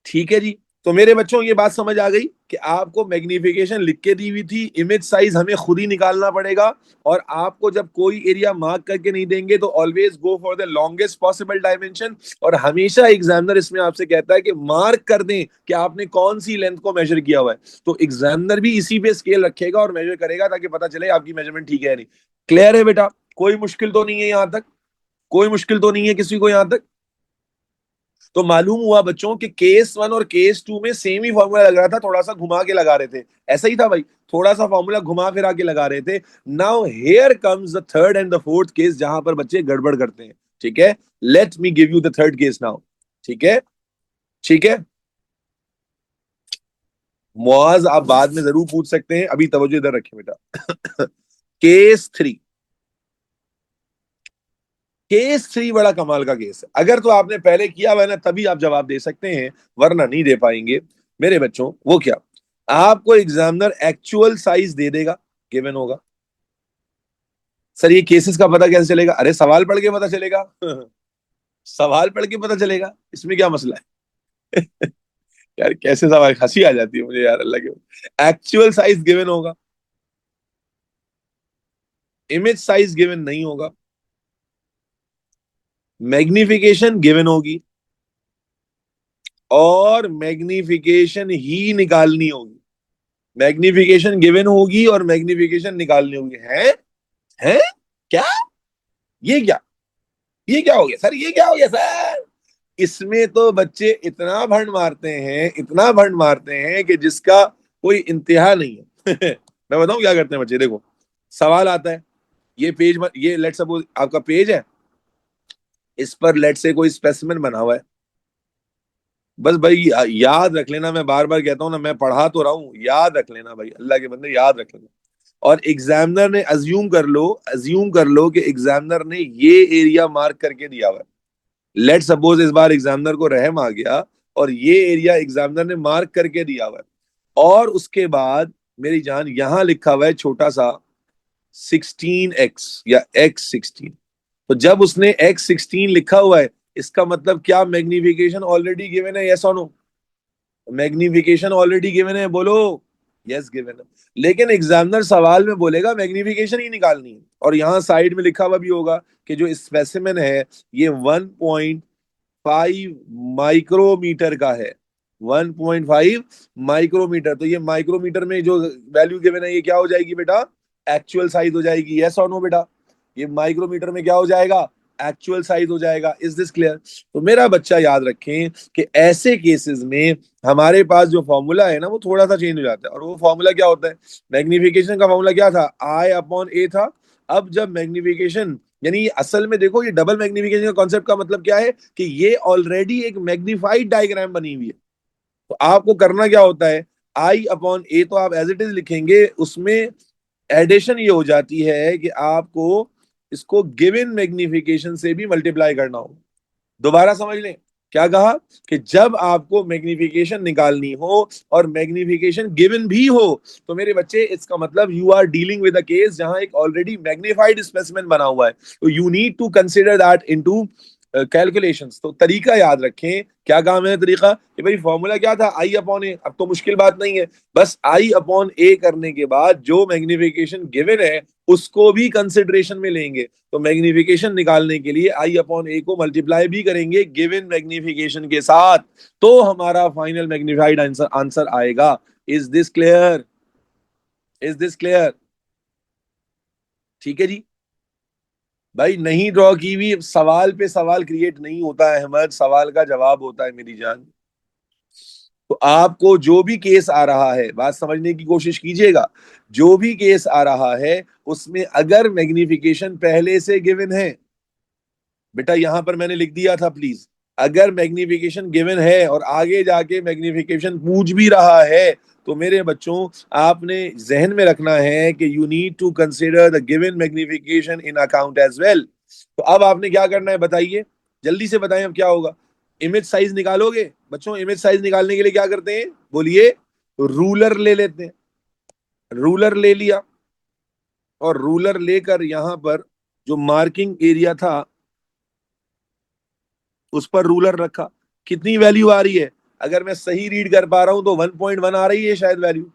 ठीक है जी। तो मेरे बच्चों, ये बात समझ आ गई कि आपको मैग्निफिकेशन लिख के दी हुई थी, इमेज साइज हमें खुद ही निकालना पड़ेगा। और आपको जब कोई एरिया मार्क करके नहीं देंगे तो always go for the longest possible dimension. और हमेशा एग्जामिनर इसमें आपसे कहता है कि मार्क कर दें कि आपने कौन सी लेंथ को मेजर किया हुआ है। तो एग्जामिनर भी इसी पे स्केल रखेगा और मेजर करेगा, ताकि पता चले आपकी मेजरमेंट ठीक है या नहीं। क्लियर है बेटा? कोई मुश्किल तो नहीं है यहां तक? कोई मुश्किल तो नहीं है किसी को यहां तक? तो मालूम हुआ बच्चों कि केस 1 और केस 2 में सेम ही फॉर्मूला लग रहा था, थोड़ा सा घुमा के लगा रहे थे। ऐसा ही था भाई, थोड़ा सा फॉर्मूला घुमा फिरा के लगा रहे थे। Now here comes the third and the fourth case, जहां पर बच्चे गड़बड़ करते हैं। ठीक है, let me give you the third case now. ठीक है, ठीक है। मुआज आप बाद में जरूर पूछ सकते हैं, अभी तवज्जो इधर रखें बेटा। केस 3। केस 3 बड़ा कमाल का केस है। अगर तो आपने पहले किया हुआ है ना, तभी आप जवाब दे सकते हैं, वरना नहीं दे पाएंगे। मेरे बच्चों, वो क्या? आपको एग्जामिनर एक्चुअल साइज दे देगा, गिवन होगा। सर ये केसेस का पता कैसे चलेगा? अरे सवाल पढ़ के पता चलेगा। सवाल पढ़ के पता चलेगा, इसमें क्या मसला है? यार कैसे सवाल, हंसी आ जाती है मुझे यार, अल्लाह के। एक्चुअल साइज गिवन होगा, इमेज साइज गिवन नहीं होगा, मैग्निफिकेशन गिवन होगी, और मैग्निफिकेशन ही निकालनी होगी। मैग्निफिकेशन गिवन होगी और मैग्निफिकेशन निकालनी होगी। है क्या? ये क्या? ये क्या हो गया सर? ये क्या हो गया सर? इसमें तो बच्चे इतना भंड मारते हैं, इतना भंड मारते हैं कि जिसका कोई इंतहा नहीं है। मैं बताऊं क्या करते हैं बच्चे? देखो, सवाल आता है, ये पेज, ये लेट सपोज आपका पेज है, इस पर लेट से कोई स्पेसिमेन बना हुआ है। बस भाई याद रख लेना, मैं बार बार कहता हूं ना, मैं पढ़ा तो रहा हूं, याद रख लेना भाई, अल्लाह के बंदे याद रख लेना। और एग्जामिनर ने अज्यूम कर लो कि एग्जामिनर ने ये एरिया मार्क करके दिया हुआ है। लेट सपोज इस बार एग्जामिनर को रहम आ गया और ये एरिया एग्जामिनर ने मार्क करके दिया हुआ है, और उसके बाद मेरी जान यहां लिखा हुआ है छोटा सा 16x या x16। तो जब उसने x16 लिखा हुआ है, इसका मतलब क्या मैग्निफिकेशन ऑलरेडी गिवन है? यस और नो? मैग्निफिकेशन ऑलरेडी गिवन है, बोलो। यस, गिवन है। लेकिन एग्जामिनर सवाल में बोलेगा मैग्निफिकेशन ही निकालनी है, और यहाँ साइड में लिखा हुआ भी होगा कि जो स्पेसिमेन है ये 1.5 माइक्रोमीटर का है। 1.5 माइक्रोमीटर। तो ये माइक्रोमीटर में जो वैल्यू गिवन है, ये क्या हो जाएगी बेटा? एक्चुअल साइज हो जाएगी। यस और नो बेटा? ये माइक्रोमीटर में क्या हो जाएगा? एक्चुअल साइज हो जाएगा। Is this clear? तो मेरा बच्चा याद रखें कि ऐसे केसेस में हमारे पास जो फॉर्मूला है ना वो थोड़ा सा चेंज हो जाता है। और वो फॉर्मूला क्या होता है? मैग्निफिकेशन का फॉर्मूला क्या था? आई अपॉन ए था। अब जब मैग्निफिकेशन, यानी असल में देखो, ये डबल मैग्निफिकेशन का कॉन्सेप्ट का मतलब क्या है कि ये ऑलरेडी एक मैग्निफाइड डायग्राम बनी हुई है। तो आपको करना क्या होता है? आई अपॉन ए तो आप एज इट इज लिखेंगे, उसमें एडिशन ये हो जाती है कि आपको इसको गिवन मैग्निफिकेशन से भी मल्टीप्लाई करना होगा। दोबारा समझ लें, क्या कहा? कि जब आपको मैग्निफिकेशन निकालनी हो और मैग्निफिकेशन गिवन भी हो, तो मेरे बच्चे इसका मतलब you are dealing with a case जहां एक ऑलरेडी मैग्निफाइड स्पेसिमेन बना हुआ है। तो you need to consider that into calculations. तो तरीका याद रखें, क्या कहा मैंने तरीका? कि भाई फॉर्मूला क्या था? आई अपॉन ए। अब तो मुश्किल बात नहीं है, बस आई अपॉन ए करने के बाद जो मैग्निफिकेशन गिवन है उसको भी कंसिडरेशन में लेंगे। तो मैग्निफिकेशन निकालने के लिए आई अपॉन ए को मल्टीप्लाई भी करेंगे गिवन मैग्निफिकेशन के साथ, तो हमारा फाइनल मैग्निफाइड आंसर आंसर आएगा। Is this clear? Is this clear? ठीक है जी। भाई नहीं ड्रॉ की हुई सवाल पे सवाल क्रिएट नहीं होता है अहमद, सवाल का जवाब होता है मेरी जान। तो आपको जो भी केस आ रहा है, बात समझने की कोशिश कीजिएगा, जो भी केस आ रहा है उसमें अगर मैग्निफिकेशन पहले से गिवन है, बेटा यहां पर मैंने लिख दिया था प्लीज, अगर मैग्निफिकेशन गिवन है और आगे जाके मैग्निफिकेशन पूछ भी रहा है, तो मेरे बच्चों आपने जहन में रखना है कि you need to consider the given magnification in account as well. तो अब आपने क्या करना है बताइए, जल्दी से बताएं अब क्या होगा? इमेज साइज निकालोगे बच्चों? इमेज साइज निकालने के लिए क्या करते हैं बोलिए? रूलर ले लेते हैं। रूलर ले लिया और रूलर लेकर यहां पर जो मार्किंग एरिया था उस पर रूलर रखा। कितनी वैल्यू आ रही है? अगर मैं सही रीड कर पा रहा हूं तो 1.1 आ रही है शायद वैल्यू।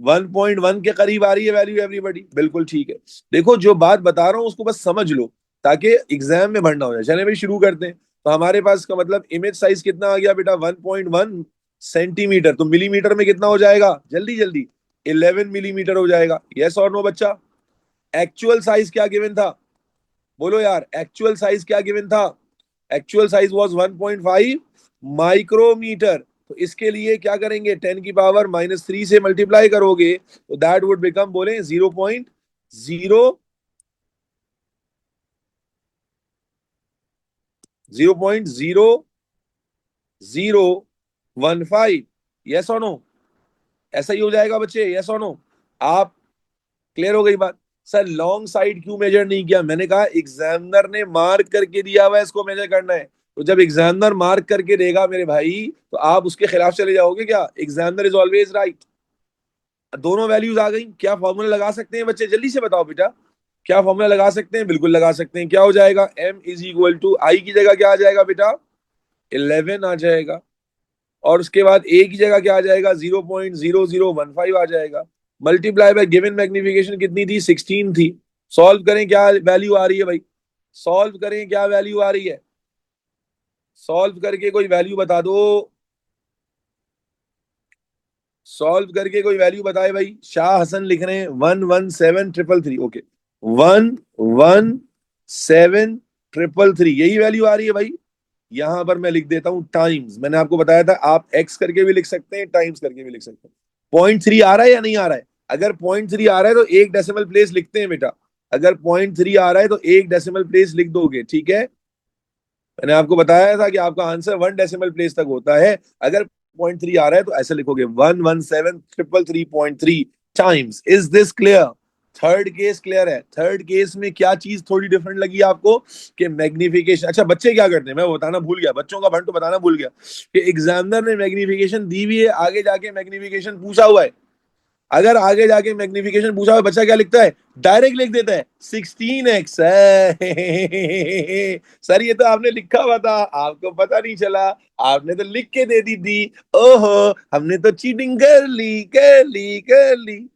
1.1 के करीब आ रही है वैल्यू एवरीबॉडी, बिल्कुल ठीक है। देखो जो बात बता रहा हूं उसको बस समझ लो ताकि एग्जाम में भरना हो जाए। चले भाई शुरू करते हैं। तो हमारे पास का मतलब इमेज साइज कितना आ गया बेटा? 1.1 सेंटीमीटर। तो मिलीमीटर में कितना हो जाएगा? जल्दी जल्दी, 11 मिलीमीटर हो जाएगा। यस और नो बच्चा? एक्चुअल साइज क्या गिवन था? बोलो यार, एक्चुअल साइज क्या गिवन था? Actual size was 1.5 micrometre. तो इसके लिए क्या करेंगे? 10⁻³ से मल्टीप्लाई करोगे तो दैट वुड बिकम, बोले 0.0015। यस और नो? ऐसा ही हो जाएगा बच्चे, यस और नो? आप क्लियर हो गई बात? सर लॉन्ग साइड क्यों मेजर नहीं किया? मैंने कहा एग्जामिनर ने मार्क करके दिया हुआ है, इसको मेजर करना है। तो जब एग्जामिनर मार्क करके देगा मेरे भाई, तो आप उसके खिलाफ चले जाओगे क्या? Examiner is always right. दोनों वैल्यूज आ गई, क्या फॉर्मूला लगा सकते हैं बच्चे? जल्दी से बताओ बेटा, क्या फॉर्मूला लगा सकते हैं? बिल्कुल लगा सकते हैं। क्या हो जाएगा? एम इज इक्वल टू आई की जगह क्या आ जाएगा बेटा? 11 आ जाएगा। और उसके बाद ए की जगह क्या आ जाएगा? 0.0015 आ जाएगा। मल्टीप्लाई बाय गिवन मैग्निफिकेशन कितनी थी? 16 थी। सॉल्व करें, क्या वैल्यू आ रही है भाई? सॉल्व करें, क्या वैल्यू आ रही है? सॉल्व करके कोई वैल्यू बता दो। सॉल्व करके कोई वैल्यू बताए भाई। शाह हसन लिख रहे हैं 117,333। ओके, 117,333 यही वैल्यू आ रही है भाई। यहां पर मैं लिख देता हूं टाइम्स। मैंने आपको बताया था आप एक्स करके भी लिख सकते हैं, टाइम्स करके भी लिख सकते हैं। 0.3 आ रहा है या नहीं आ रहा है? अगर 0.3 आ रहा है तो एक डेसिमल प्लेस लिखते हैं बेटा। अगर 0.3 आ रहा है तो एक डेसिमल प्लेस लिख दोगे, ठीक है? मैंने आपको बताया था कि आपका आंसर 1 डेसिमल प्लेस तक होता है। अगर 0.3 आ रहा है तो ऐसे लिखोगे 117,333 times. Is this clear? Third case clear है? थर्ड केस में क्या चीज थोड़ी डिफरेंट लगी आपको? कि मैग्निफिकेशन, अच्छा बच्चे क्या करते हैं मैं बताना भूल गया, बच्चों का भंड तो बताना भूल गया कि एग्जामिनर ने मैग्निफिकेशन दी हुई है, आगे जाके मैग्निफिकेशन पूछा हुआ है। अगर आगे जाके मैग्निफिकेशन पूछा हुआ, बच्चा क्या लिखता है? डायरेक्ट लिख देता है 16x है। सर ये तो आपने लिखा हुआ था, आपको पता नहीं चला, आपने तो लिख के दे दी थी। ओहो, हमने तो चीटिंग कर ली कर ली कर ली।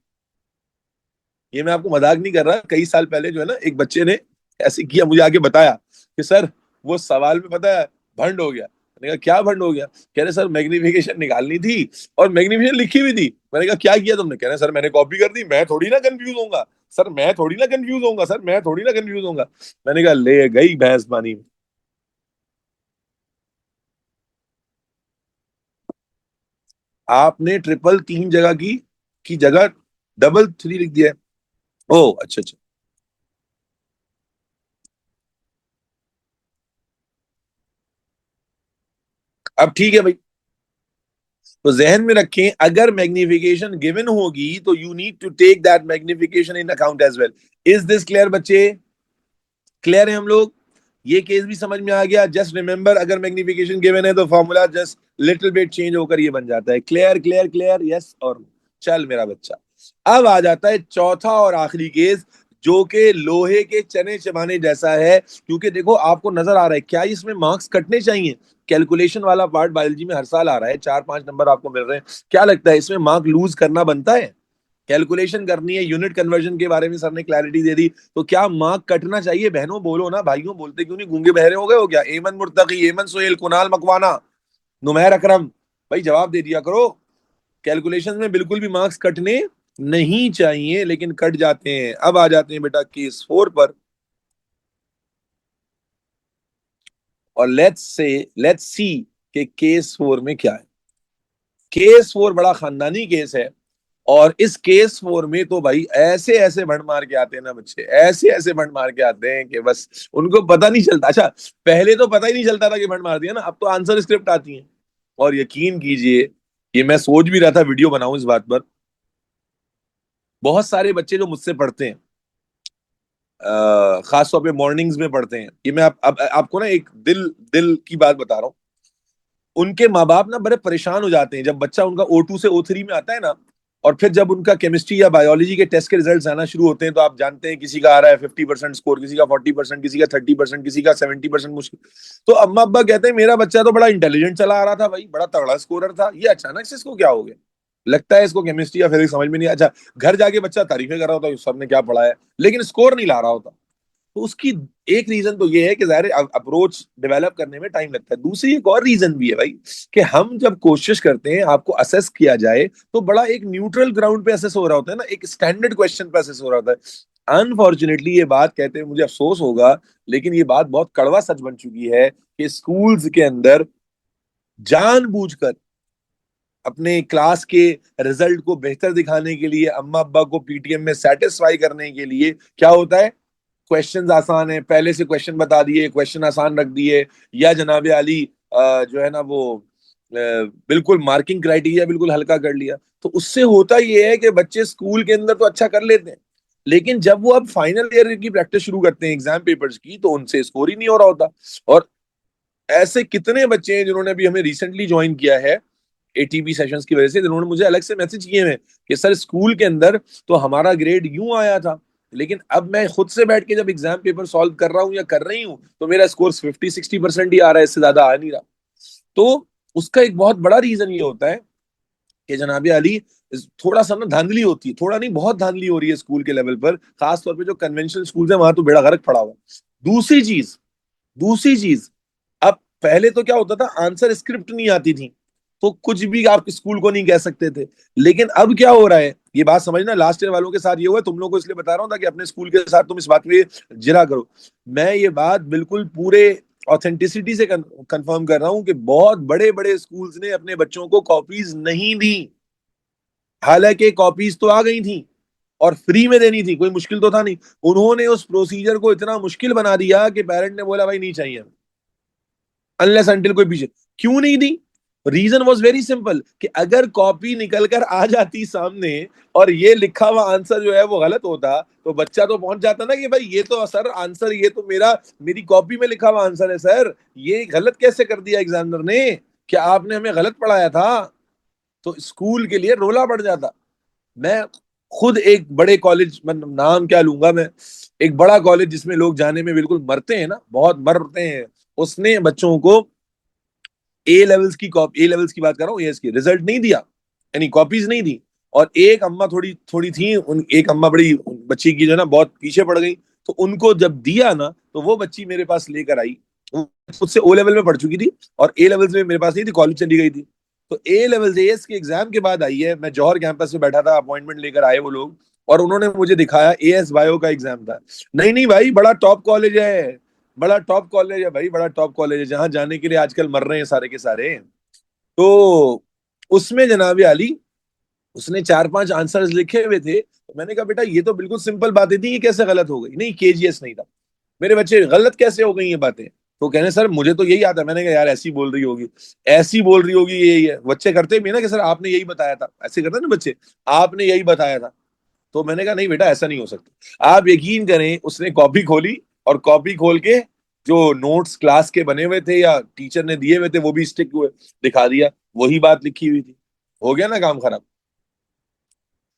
ये मैं आपको मजाक नहीं कर रहा, कई साल पहले जो है ना एक बच्चे ने ऐसे किया, मुझे आके बताया कि सर वो सवाल में पता है भंड हो गया। मैंने कहा क्या फंड हो गया? कह रहे सर मैग्निफिकेशन निकालनी थी और मैग्निफिकेशन लिखी हुई थी। मैंने कहा क्या किया तुमने? कह रहे सर मैंने कॉपी कर दी, मैं थोड़ी ना कंफ्यूज होऊंगा सर, मैं थोड़ी ना कंफ्यूज होऊंगा सर, मैं थोड़ी ना कंफ्यूज होऊंगा। मैंने कहा ले गई भैंस पानी में। आपने ट्रिपल तीन जगह की जगह डबल थ्री लिख दिया है। ओ अच्छा अच्छा। अब ठीक है भाई, तो जहन में रखें अगर मैग्निफिकेशन गिवन होगी तो you need to take that magnification in account as well. Is this clear बच्चे? क्लियर है हम लोग? ये केस भी समझ में आ गया। जस्ट रिमेंबर अगर मैग्निफिकेशन गिवन है तो formula just little bit change होकर ये बन जाता है। क्लियर क्लियर क्लियर, यस और no? चल मेरा बच्चा, अब आ जाता है चौथा और आखिरी केस, जो कि लोहे के चने चबाने जैसा है। क्योंकि देखो आपको नजर आ रहा है क्या इसमें मार्क्स कटने चाहिए? कैलकुलेशन वाला पार्ट बायोलॉजी में हर साल आ रहा है, 4-5 नंबर आपको मिल रहे हैं। क्या लगता है इसमें मार्क लूज करना बनता है? कैलकुलेशन करनी है, यूनिट कन्वर्जन के बारे में सर ने क्लैरिटी दे दी, तो क्या मार्क कटना चाहिए? बहनों बोलो ना, भाइयों बोलते क्यों नहीं? गूंगे बहरे हो गए हो क्या? एमन मुर्तकी, एमन सोहेल, कुनाल मकवाना, नुमैर अकरम, भाई जवाब दे दिया करो। कैलकुलेशन में बिल्कुल भी मार्क्स कटने नहीं चाहिए, लेकिन कट जाते हैं। अब आ जाते हैं बेटा केस 4 पर, और लेट्स सी कि केस 4 में क्या है। केस 4 बड़ा खानदानी केस है, और इस केस 4 में तो भाई ऐसे ऐसे भंड मार के आते हैं ना बच्चे, ऐसे ऐसे भंड मार के आते हैं कि बस उनको पता नहीं चलता। अच्छा, पहले तो पता ही नहीं चलता था कि भंड मार दिया ना, अब तो आंसर स्क्रिप्ट आती है। और यकीन कीजिए, ये मैं सोच भी रहा था वीडियो बनाऊं इस बात पर। बहुत सारे बच्चे जो मुझसे पढ़ते हैं, खास तौर पे मॉर्निंग्स में पढ़ते हैं, ये मैं आपको ना एक दिल दिल की बात बता रहा हूँ। उनके माँ बाप ना बड़े परेशान हो जाते हैं जब बच्चा उनका O2 से O3 में आता है ना, और फिर जब उनका केमिस्ट्री या बायोलॉजी के टेस्ट के रिजल्ट्स आना शुरू होते हैं, तो आप जानते हैं किसी का आ रहा है 50% स्कोर, किसी का 40%, किसी का 30%, किसी का 70% मुश्किल। तो अम्मा अब्बा कहते हैं मेरा बच्चा तो बड़ा इंटेलिजेंट चला आ रहा था भाई, बड़ा तगड़ा स्कोरर था, ये अचानक से इसको क्या हो गया? लगता है इसको केमिस्ट्री या फिजिक्स समझ में नहीं। अच्छा, घर जाके बच्चा तारीफें कर रहा होता है सर ने क्या पढ़ाया, लेकिन स्कोर नहीं ला रहा होता। तो उसकी एक रीजन तो ये है कि जाहिर अप्रोच डेवलप करने में टाइम लगता है। दूसरी एक और रीजन भी है भाई, कि हम जब कोशिश करते हैं आपको असेस किया जाए, तो बड़ा एक न्यूट्रल ग्राउंड पे असेस हो रहा होता है ना, एक स्टैंडर्ड क्वेश्चन पे असेस हो रहा होता है। अनफॉर्चुनेटली ये बात कहते हैं मुझे अफसोस होगा, लेकिन ये बात बहुत कड़वा सच बन चुकी है कि स्कूल्स के अंदर जानबूझकर अपने क्लास के रिजल्ट को बेहतर दिखाने के लिए, अम्मा अब्बा को पीटीएम में सेटिस्फाई करने के लिए क्या होता है, क्वेश्चंस आसान है पहले से क्वेश्चन बता दिए, क्वेश्चन आसान रख दिए, या जनाबे आली जो है ना वो बिल्कुल मार्किंग क्राइटेरिया बिल्कुल हल्का कर लिया। तो उससे होता ये है कि बच्चे स्कूल के अंदर तो अच्छा कर लेते हैं, लेकिन जब वो अब फाइनल ईयर की प्रैक्टिस शुरू करते हैं एग्जाम पेपर्स की, तो उनसे स्कोर ही नहीं हो रहा होता। और ऐसे कितने बच्चे हैं जिन्होंने अभी हमें रिसेंटली ज्वाइन किया है एटीपी सेशंस की वजह से, जिन्होंने मुझे अलग से मैसेज किए हैं कि सर स्कूल के अंदर तो हमारा ग्रेड यूं आया था, लेकिन अब मैं खुद से बैठ के जब एग्जाम पेपर सॉल्व कर रहा हूँ या कर रही हूँ, तो मेरा स्कोर 50-60% ही आ रहा है, इससे ज्यादा आ नहीं रहा। तो उसका एक बहुत बड़ा रीजन ये होता है कि जनाबे अली थोड़ा सा ना धांधली होती है, थोड़ा नहीं बहुत धांधली हो रही है स्कूल के लेवल पर, खास तौर पे जो कन्वेंशनल स्कूल है वहां तो बेड़ा गर्क पड़ा हुआ है। दूसरी चीज दूसरी चीज, अब पहले तो क्या होता था, आंसर स्क्रिप्ट नहीं आती थी, तो कुछ भी आप स्कूल को नहीं कह सकते थे। लेकिन अब क्या हो रहा है, ये बात समझना, लास्ट ईयर वालों के साथ ये हुआ है, तुम लोगों को इसलिए बता रहा हूं ताकि अपने स्कूल के साथ तुम इस बात पे जिरा करो। मैं ये बात बिल्कुल पूरे ऑथेंटिसिटी से कंफर्म कर रहा हूं कि बहुत बड़े बड़े स्कूल्स ने अपने बच्चों को कॉपीज नहीं दी। हालांकि कॉपीज तो आ गई थी और फ्री में देनी थी, कोई मुश्किल तो था नहीं। उन्होंने उस प्रोसीजर को इतना मुश्किल बना दिया कि पेरेंट ने बोला भाई नहीं चाहिए, अनलेस अंटिल कोई पीछे। क्यों नहीं दी? रीजन वॉज वेरी सिंपल, कि अगर कॉपी निकल कर आ जाती सामने और ये लिखा हुआ आंसर जो है वो गलत होता, तो बच्चा तो पहुंच जाता ना कि भाई ये तो सर आंसर, ये तो मेरी कॉपी में लिखा हुआ आंसर है सर, ये गलत कैसे कर दिया एग्जामिनर ने, क्या आपने हमें गलत पढ़ाया था? तो स्कूल के लिए रोला पड़ जाता। मैं खुद एक बड़े कॉलेज, नाम क्या लूंगा मैं, एक बड़ा कॉलेज जिसमें लोग जाने में बिल्कुल मरते हैं ना, बहुत मरते हैं, उसने बच्चों को ए लेवल्स की बात कर रहा हूँ, एएस की रिजल्ट नहीं दिया, यानी कॉपीज नहीं दी। और एक अम्मा थोड़ी थोड़ी थी, एक अम्मा बड़ी बच्ची की जो है ना बहुत पीछे पड़ गई, तो उनको जब दिया ना, तो वो बच्ची मेरे पास लेकर आई, वो मुझसे ओ लेवल में पढ़ चुकी थी और ए लेवल में मेरे पास नहीं थी, कॉलेज चली गई थी। तो ए लेवल एएस के एग्जाम के बाद आई है, मैं जौहर कैंपस में बैठा था, अपॉइंटमेंट लेकर आए वो लोग, और उन्होंने मुझे दिखाया एएस बायो का एग्जाम था। नहीं नहीं भाई, बड़ा टॉप कॉलेज है, बड़ा टॉप कॉलेज है भाई, बड़ा टॉप कॉलेज है, जहां जाने के लिए आजकल मर रहे हैं सारे के सारे। तो उसमें जनाब आली, उसने 4-5 आंसर्स लिखे हुए थे, तो मैंने कहा बेटा ये तो बिल्कुल सिंपल बातें थी, ये कैसे गलत हो गई? नहीं, केजीएस नहीं था। मेरे बच्चे गलत कैसे हो गई ये बातें? तो कहने सर मुझे तो यही आता है। मैंने कहा यार ऐसी बोल रही होगी, ऐसी बोल रही होगी, यही है। बच्चे करते भी ना कि सर आपने यही बताया था, ऐसे करते ना बच्चे, आपने यही बताया था। तो मैंने कहा नहीं बेटा ऐसा नहीं हो सकता। आप यकीन करें, उसने कॉपी खोली और कॉपी खोल के जो नोट्स क्लास के बने हुए थे या टीचर ने दिए हुए थे वो भी स्टिक हुए, दिखा दिया, वही बात लिखी हुई थी। हो गया ना काम खराब।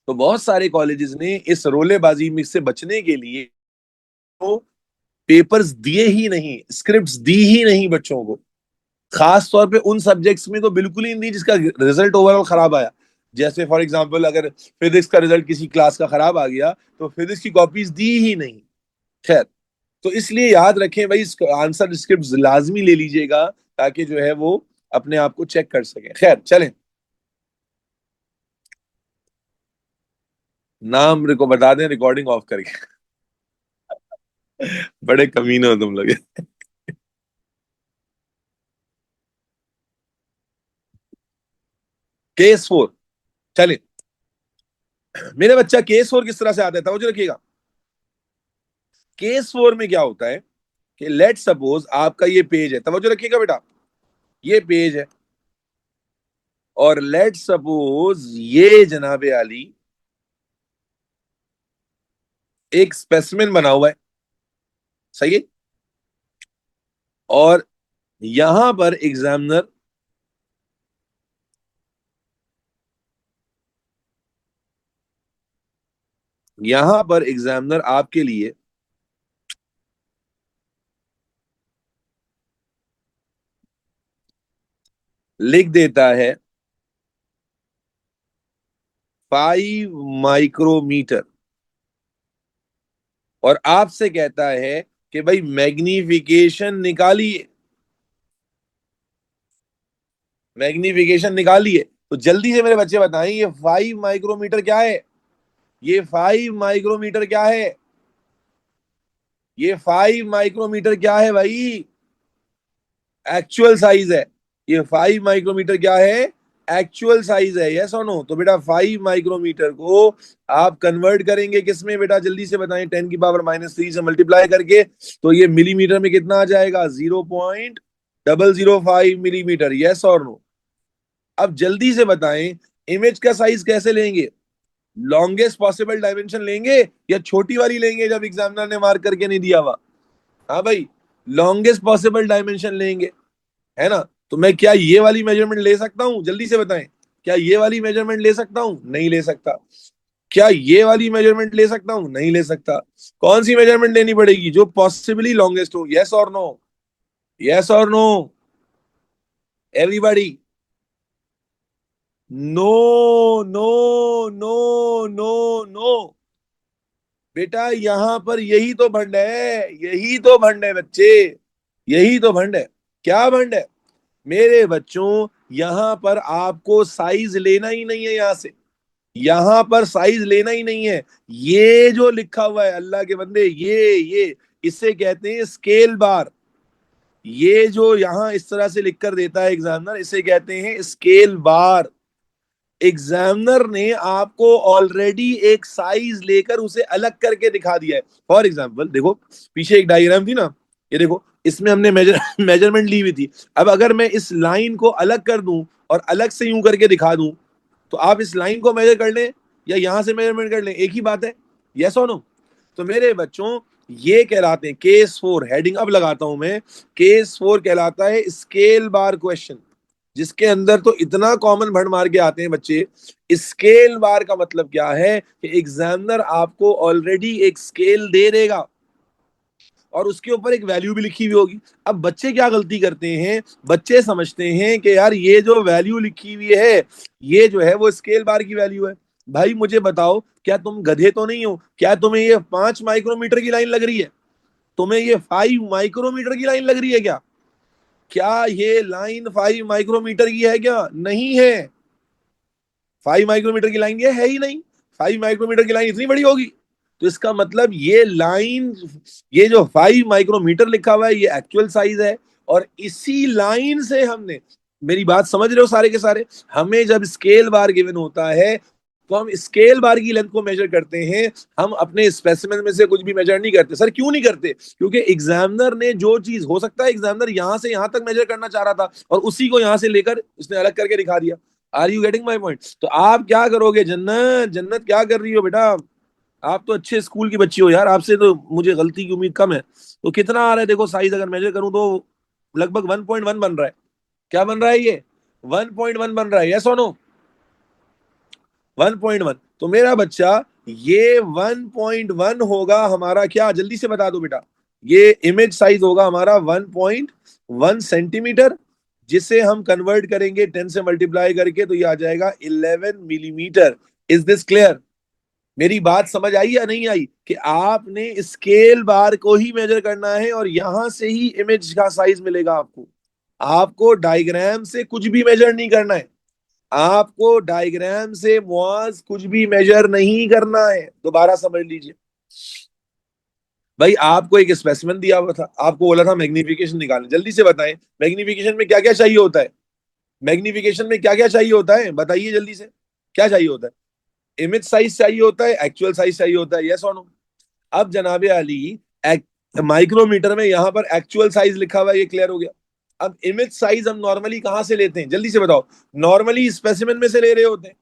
तो बहुत सारे कॉलेजेस ने इस रोलेबाजी में से बचने के लिए तो पेपर्स दिए ही नहीं, स्क्रिप्ट्स दी ही नहीं बच्चों को। खास तौर पे उन सब्जेक्ट्स में तो बिल्कुल ही नहीं जिसका रिजल्ट ओवरऑल खराब आया। जैसे फॉर एग्जांपल अगर फिजिक्स का रिजल्ट किसी क्लास का खराब आ गया तो फिजिक्स की कॉपीज दी ही नहीं। खैर, तो इसलिए याद रखें भाई, आंसर स्क्रिप्ट लाजमी ले लीजिएगा, ताकि जो है वो अपने आप को चेक कर सके। खैर चलें, नाम को बता दें रिकॉर्डिंग ऑफ करके। बड़े कमीने हो तुम लोग। केस 4, चलिए। मेरे बच्चा केस 4 किस तरह से आता है तवज्जो रखिएगा। केस 4 में क्या होता है कि लेट सपोज आपका ये पेज है, तवज्जो रखिएगा बेटा, ये पेज है, और लेट सपोज ये जनाबे आली एक स्पेसिमेन बना हुआ है, सही है। और यहां पर एग्जामिनर आपके लिए लिख देता है 5 माइक्रोमीटर, और आपसे कहता है कि भाई मैग्निफिकेशन निकालिए, मैग्निफिकेशन निकालिए। तो जल्दी से मेरे बच्चे बताएं, ये 5 माइक्रोमीटर क्या है? ये 5 माइक्रोमीटर क्या है? ये 5 माइक्रोमीटर क्या है भाई? एक्चुअल साइज है। ये 5 माइक्रोमीटर क्या है? एक्चुअल साइज है, यस और नो? तो बेटा 5 माइक्रोमीटर को आप कन्वर्ट करेंगे किसमें बेटा? जल्दी से बताएं, 10⁻³ से मल्टीप्लाई करके, तो ये मिलीमीटर में कितना आ जाएगा? 0.005 मिलीमीटर, यस और नो? अब जल्दी से बताएं, इमेज का साइज कैसे लेंगे? लॉन्गेस्ट पॉसिबल डायमेंशन लेंगे या छोटी वाली लेंगे जब एग्जामिनर ने मार्क करके नहीं दिया हुआ? हाँ भाई, लॉन्गेस्ट पॉसिबल डायमेंशन लेंगे, है ना? तो मैं क्या ये वाली मेजरमेंट ले सकता हूं? जल्दी से बताएं, क्या ये वाली मेजरमेंट ले सकता हूं? नहीं ले सकता। क्या ये वाली मेजरमेंट ले सकता हूं? नहीं ले सकता। कौन सी मेजरमेंट लेनी पड़ेगी? जो पॉसिबली लॉन्गेस्ट हो, यस और नो? यस और no everybody? No, no, no, no, no. बेटा यहां पर यही तो भंड है, यही तो भंड है बच्चे, यही तो भंड है। क्या भंड है मेरे बच्चों? यहां पर आपको साइज लेना ही नहीं है, यहां से, यहां पर साइज लेना ही नहीं है। ये जो लिखा हुआ है अल्लाह के बंदे, ये इसे कहते हैं स्केल बार। ये जो यहां इस तरह से लिख कर देता है एग्जामिनर, इसे कहते हैं स्केल बार। एग्जामिनर ने आपको ऑलरेडी एक साइज लेकर उसे अलग करके दिखा दिया है। फॉर एग्जाम्पल देखो, पीछे एक डायग्राम थी ना, ये देखो, इसमें हमने मेजरमेंट ली हुई थी। अब अगर मैं इस लाइन को अलग कर दूं और अलग से यूं करके दिखा दूं, तो आप इस लाइन को मेजर कर लें या यहां से मेजरमेंट कर लें, एक ही बात है, यस और नो? तो मेरे बच्चों, ये कहलाते हैं केस 4, हेडिंग अब लगाता हूं मैं, केस 4 कहलाता है स्केल बार क्वेश्चन, जिसके अंदर तो इतना कॉमन भंड मार के आते हैं बच्चे। स्केल बार का मतलब क्या है कि एग्जामिनर आपको ऑलरेडी एक स्केल दे देगा और उसके ऊपर एक वैल्यू भी लिखी हुई होगी। अब बच्चे क्या गलती करते हैं, बच्चे समझते हैं कि यार ये जो वैल्यू लिखी हुई है, ये जो है वो स्केल बार की वैल्यू है। भाई मुझे बताओ, क्या तुम गधे तो नहीं हो? क्या तुम्हें ये 5 माइक्रोमीटर की लाइन लग रही है? तुम्हें ये 5 माइक्रोमीटर की लाइन लग रही है क्या? क्या ये लाइन 5 माइक्रोमीटर की है क्या? नहीं है। 5 माइक्रोमीटर की लाइन ये है ही नहीं। 5 माइक्रोमीटर की लाइन इतनी बड़ी होगी। तो इसका मतलब ये लाइन, ये जो 5 माइक्रोमीटर लिखा हुआ है ये एक्चुअल साइज है। और इसी लाइन से हमने, मेरी बात समझ रहे हो सारे के सारे, हमें जब स्केल बार गिवन होता है तो हम स्केल बार की लेंथ को मेजर करते हैं। हम अपने स्पेसिमेन में से कुछ भी मेजर नहीं करते। सर क्यों नहीं करते? क्योंकि एग्जामिनर ने जो चीज, हो सकता है एग्जामिनर यहां से यहां तक मेजर करना चाह रहा था और उसी को यहां से लेकर उसने अलग करके दिखा दिया। Are you getting my point? तो आप क्या करोगे? जन्नत, जन्नत क्या कर रही हो बेटा? आप तो अच्छे स्कूल की बच्ची हो यार, आपसे तो मुझे गलती की उम्मीद कम है। तो कितना आ रहा है देखो, साइज अगर मेजर करूं तो लगभग 1.1 बन रहा है। क्या बन रहा है ये? 1.1 बन रहा है, यस और नो? 1.1। तो मेरा बच्चा, ये 1.1 होगा हमारा क्या? जल्दी से बता दो बेटा। ये इमेज साइज होगा हमारा 1.1 सेंटीमीटर, जिसे हम कन्वर्ट करेंगे 10 से मल्टीप्लाई करके तो ये आ जाएगा 11 मिलीमीटर। Is this clear? मेरी बात समझ आई या नहीं आई कि आपने स्केल बार को ही मेजर करना है और यहां से ही इमेज का साइज मिलेगा आपको। आपको डायग्राम से कुछ भी मेजर नहीं करना है। आपको डायग्राम से मुआज कुछ भी मेजर नहीं करना है। दोबारा समझ लीजिए भाई, आपको एक स्पेसिमेन दिया हुआ था, आपको बोला था मैग्निफिकेशन निकालने, जल्दी से बताएं मैग्निफिकेशन में क्या क्या चाहिए होता है? मैग्निफिकेशन में क्या क्या चाहिए होता है बताइए जल्दी से। क्या चाहिए होता है? इमेज साइज चाहिए होता है, एक्चुअल साइज चाहिए होता है, यस और नो? अब जनाबे अली, माइक्रोमीटर में यहां पर एक्चुअल साइज लिखा हुआ है, ये क्लियर हो गया। अब इमेज साइज हम नॉर्मली कहां से लेते हैं? जल्दी से बताओ। नॉर्मली स्पेसिमेन में से ले रहे होते हैं।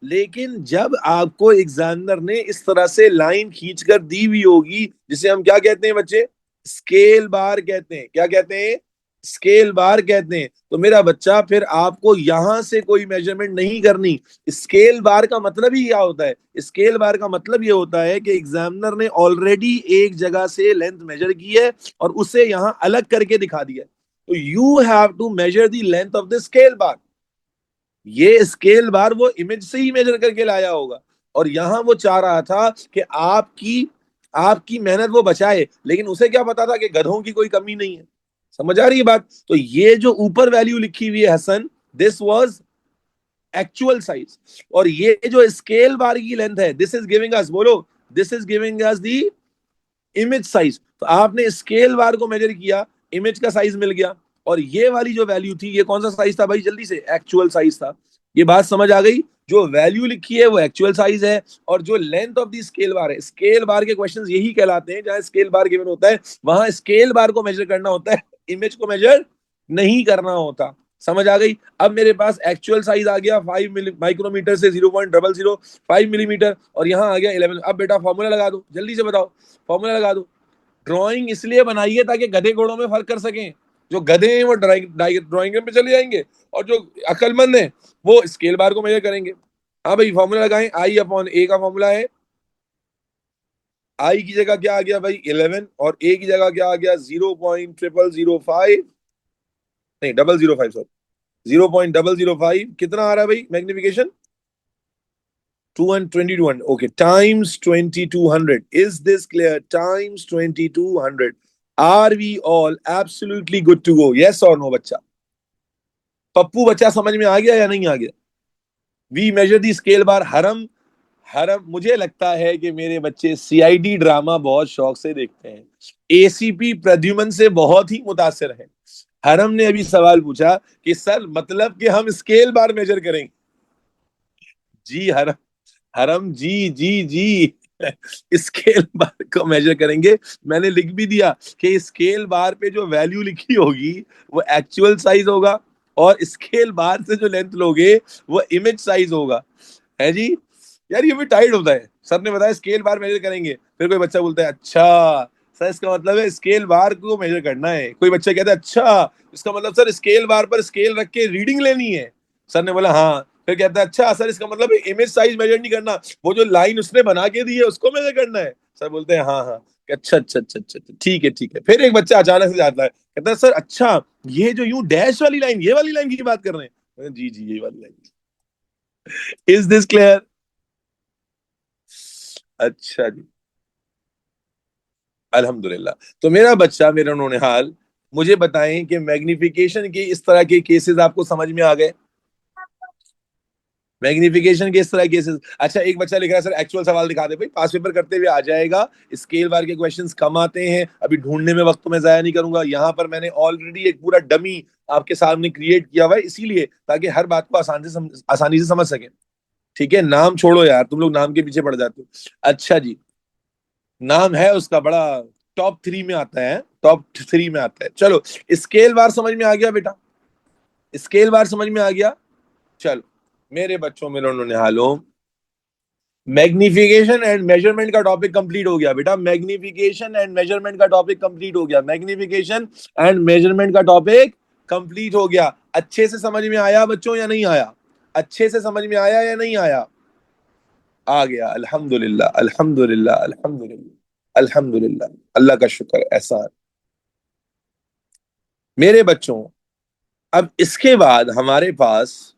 लेकिन जब आपको एग्जामिनर ने इस तरह से लाइन खींचकर दी हुई होगी, जिसे हम क्या कहते हैं बच्चे? स्केल बार कहते हैं। क्या कहते हैं? स्केल बार कहते हैं। तो मेरा बच्चा, फिर आपको यहां से कोई मेजरमेंट नहीं करनी। स्केल बार का मतलब ही क्या होता है? स्केल बार का मतलब ये होता है कि एग्जामिनर ने ऑलरेडी एक जगह से लेंथ मेजर की है और उसे यहां अलग करके दिखा दिया है। तो you have to measure the length of the scale bar. ये स्केल बार वो इमेज से ही मेजर करके लाया होगा। और यहां वो चाह रहा था कि आपकी आपकी मेहनत वो बचाए, लेकिन उसे क्या पता था कि गधों की कोई कमी नहीं है। समझ आ रही है बात? तो ये जो ऊपर वैल्यू लिखी हुई है Hasan, this was actual size. और ये जो स्केल बार की लेंथ है, दिस इज गिविंग अस, बोलो, this is giving us the image size. तो आपने स्केल बार को मेजर किया, इमेज का साइज मिल गया। और ये वाली जो वैल्यू थी, ये कौन सा साइज था भाई? जल्दी से, एक्चुअल साइज था। ये बात समझ आ गई? जो वैल्यू लिखी है वो एक्चुअल साइज है, और जो लेंथ ऑफ दी स्केल बार है, स्केल बार के क्वेश्चंस यही कहलाते हैं जहां स्केल बार गिवन होता है, वहां स्केल बार को मेजर करना होता है, इमेज को मेजर नहीं करना होता। समझ आ गई? अब मेरे पास एक्चुअल साइज आ गया 5 माइक्रोमीटर से 0.005 मिलीमीटर, और यहाँ आ गया 11। अब बेटा फॉर्मूला लगा दो, जल्दी से बताओ, फॉर्मूला लगा दो। ड्राइंग इसलिए बनाई है ताकि गधे घोड़ों में फर्क कर सकें। जो गधे हैं वो ड्राइंग पे चले जाएंगे, और जो अकलमंद है वो स्केल बार को मेजर करेंगे। हाँ भाई, फॉर्मूला लगाएं। आई अपॉन ए का फॉर्मूला है, आई की जगह क्या आ गया भाई? 11, और ए की जगह क्या आ गया? 0.0005, नहीं 005, सॉरी, 0.005। कितना आ रहा है भाई magnification? 2200, okay, times 2200. Is this clear? Times 2200. Are we all absolutely good to go? Yes or no, बच्चा? पप्पू बच्चा समझ में आ गया या नहीं आ गया? वी मेजर दी स्केल बार। हरम, हरम, मुझे लगता है कि मेरे बच्चे सीआईडी ड्रामा बहुत शौक से देखते हैं, एसीपी प्रद्युमन से बहुत ही मुतासिर है। हरम ने अभी सवाल पूछा कि सर मतलब कि हम स्केल बार मेजर करेंगे? जी हरम, हरम जी जी जी, स्केल बार को मेजर करेंगे। मैंने लिख भी दिया कि स्केल बार पे जो वैल्यू लिखी होगी वो एक्चुअल साइज होगा, और स्केल बार से जो लेंथ लोगे वो इमेज साइज होगा। है जी? यार ये भी टाइट होता है। सर ने बताया स्केल बार मेजर करेंगे, फिर कोई बच्चा बोलता है अच्छा सर इसका मतलब है स्केल बार को मेजर करना है। कोई बच्चा कहता है अच्छा इसका मतलब सर स्केल बार पर स्केल रख के रीडिंग लेनी है। सर ने बोला हाँ। फिर कहता है अच्छा सर इसका मतलब इमेज साइज मेजर नहीं करना, वो जो लाइन उसने बना के दी है उसको मेजर करना है। सर बोलते हैं हाँ हाँ। अच्छा अच्छा अच्छा अच्छा अच्छा, ठीक है ठीक है। फिर एक बच्चा अचानक से जाता है, कहता है सर अच्छा ये जो यूं डैश वाली लाइन, ये वाली लाइन की बात कर रहे हैं? जी जी, ये वाली लाइन। Is this clear? अच्छा जी। अल्हम्दुलिल्लाह। तो मेरा बच्चा, मेरा उन्होंने हाल, मुझे बताएं कि मैग्निफिकेशन के इस तरह के केसेस आपको समझ में आ गए? मैग्निफिकेशन के इस तरह केसेस। अच्छा, एक बच्चा लिख रहा है सर एक्चुअल सवाल दिखा दे। भाई पास पेपर करते हुए आ जाएगा। स्केल बार के क्वेश्चंस कम आते हैं, अभी ढूंढने में वक्त तो मैं जाया नहीं करूंगा। यहाँ पर मैंने ऑलरेडी एक पूरा डमी आपके सामने क्रिएट किया हुआ है, इसीलिए ताकि हर बात को आसानी से समझ सके। ठीक है, नाम छोड़ो यार, तुम लोग नाम के पीछे पड़ जाते हो। अच्छा जी, नाम है उसका बड़ा टॉप 3 में आता है, टॉप 3 में आता है। चलो, स्केल बार समझ में आ गया बेटा? स्केल बार समझ में आ गया? चलो मेरे बच्चों, मेरे उन्होंने हालो, मैग्निफिकेशन एंड मेजरमेंट का टॉपिक कंप्लीट हो गया बेटा। मैग्निफिकेशन एंड मेजरमेंट का टॉपिक कंप्लीट हो गया। मैग्निफिकेशन एंड मेजरमेंट का टॉपिक कंप्लीट हो गया। अच्छे से समझ में आया बच्चों या नहीं आया? अच्छे से समझ में आया या नहीं आया? आ गया, अल्हम्दुलिल्लाह अल्हम्दुलिल्लाह अल्हम्दुलिल्लाह अल्हम्दुलिल्लाह, अल्लाह का शुक्र, एहसान। मेरे बच्चों, अब इसके बाद हमारे पास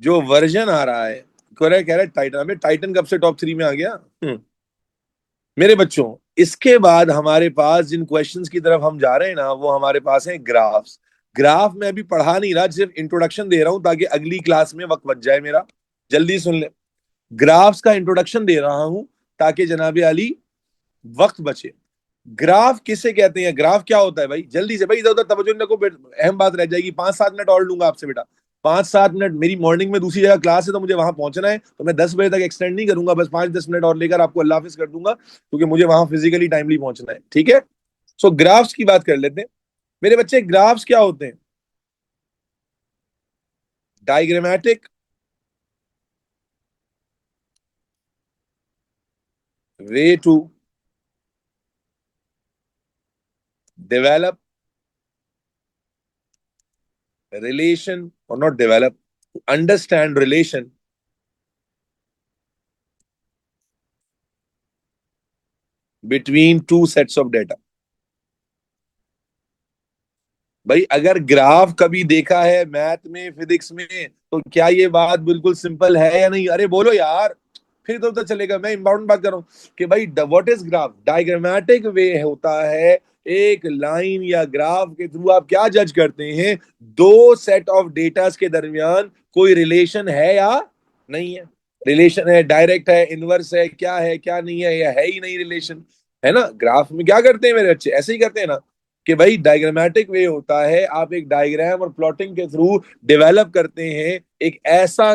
जो वर्जन आ रहा है, कह रहा है टाइटन। अबे टाइटन कब से टॉप 3 में आ गया? मेरे बच्चों, इसके बाद हमारे पास जिन क्वेश्चंस की तरफ हम जा रहे हैं ना, वो हमारे पास है ग्राफ्स। ग्राफ में अभी पढ़ा नहीं रहा, सिर्फ इंट्रोडक्शन दे रहा हूं ताकि अगली क्लास में वक्त बच जाए मेरा। जल्दी सुन ले, ग्राफ्स का इंट्रोडक्शन दे रहा हूं ताकि जनाबे अली वक्त बचे। ग्राफ किसे कहते हैं? ग्राफ क्या होता है भाई? जल्दी से भाई, इधर उधर तवज्जो नहीं, को अहम बात रह जाएगी। 5-7 मिनट और लूंगा आपसे बेटा, 5-7 मिनट। मेरी मॉर्निंग में दूसरी जगह क्लास है तो मुझे वहां पहुंचना है, तो मैं 10 बजे तक एक्सटेंड नहीं करूंगा, बस 5-10 मिनट और लेकर आपको अल्लाह हाफिज कर दूंगा, क्योंकि मुझे वहां फिजिकली टाइमली पहुंचना है। ठीक है? सो ग्राफ्स की बात कर लेते हैं। मेरे बच्चे, ग्राफ्स क्या होते हैं? Diagrammatic way to develop relation, or not develop, understand relation between two sets of data। भाई अगर ग्राफ कभी देखा है मैथ में, फिजिक्स में, तो क्या ये बात बिल्कुल सिंपल है या नहीं? अरे बोलो यार, फिर तो चलेगा। मैं इंपॉर्टेंट बात कर रहा हूँ कि भाई व्हाट इज ग्राफ। डायग्रामेटिक वे होता है, एक लाइन या ग्राफ के थ्रू आप क्या जज करते हैं, दो सेट ऑफ डेटा के दरमियान कोई रिलेशन है या नहीं है। रिलेशन है, डायरेक्ट है, इनवर्स है, क्या है क्या नहीं है, या है ही नहीं रिलेशन, है ना? ग्राफ में क्या करते हैं मेरे बच्चे? ऐसे ही करते हैं ना कि भाई डायग्रामेटिक वे होता है, आप एक डायग्राम और प्लॉटिंग के थ्रू डेवलप करते हैं एक ऐसा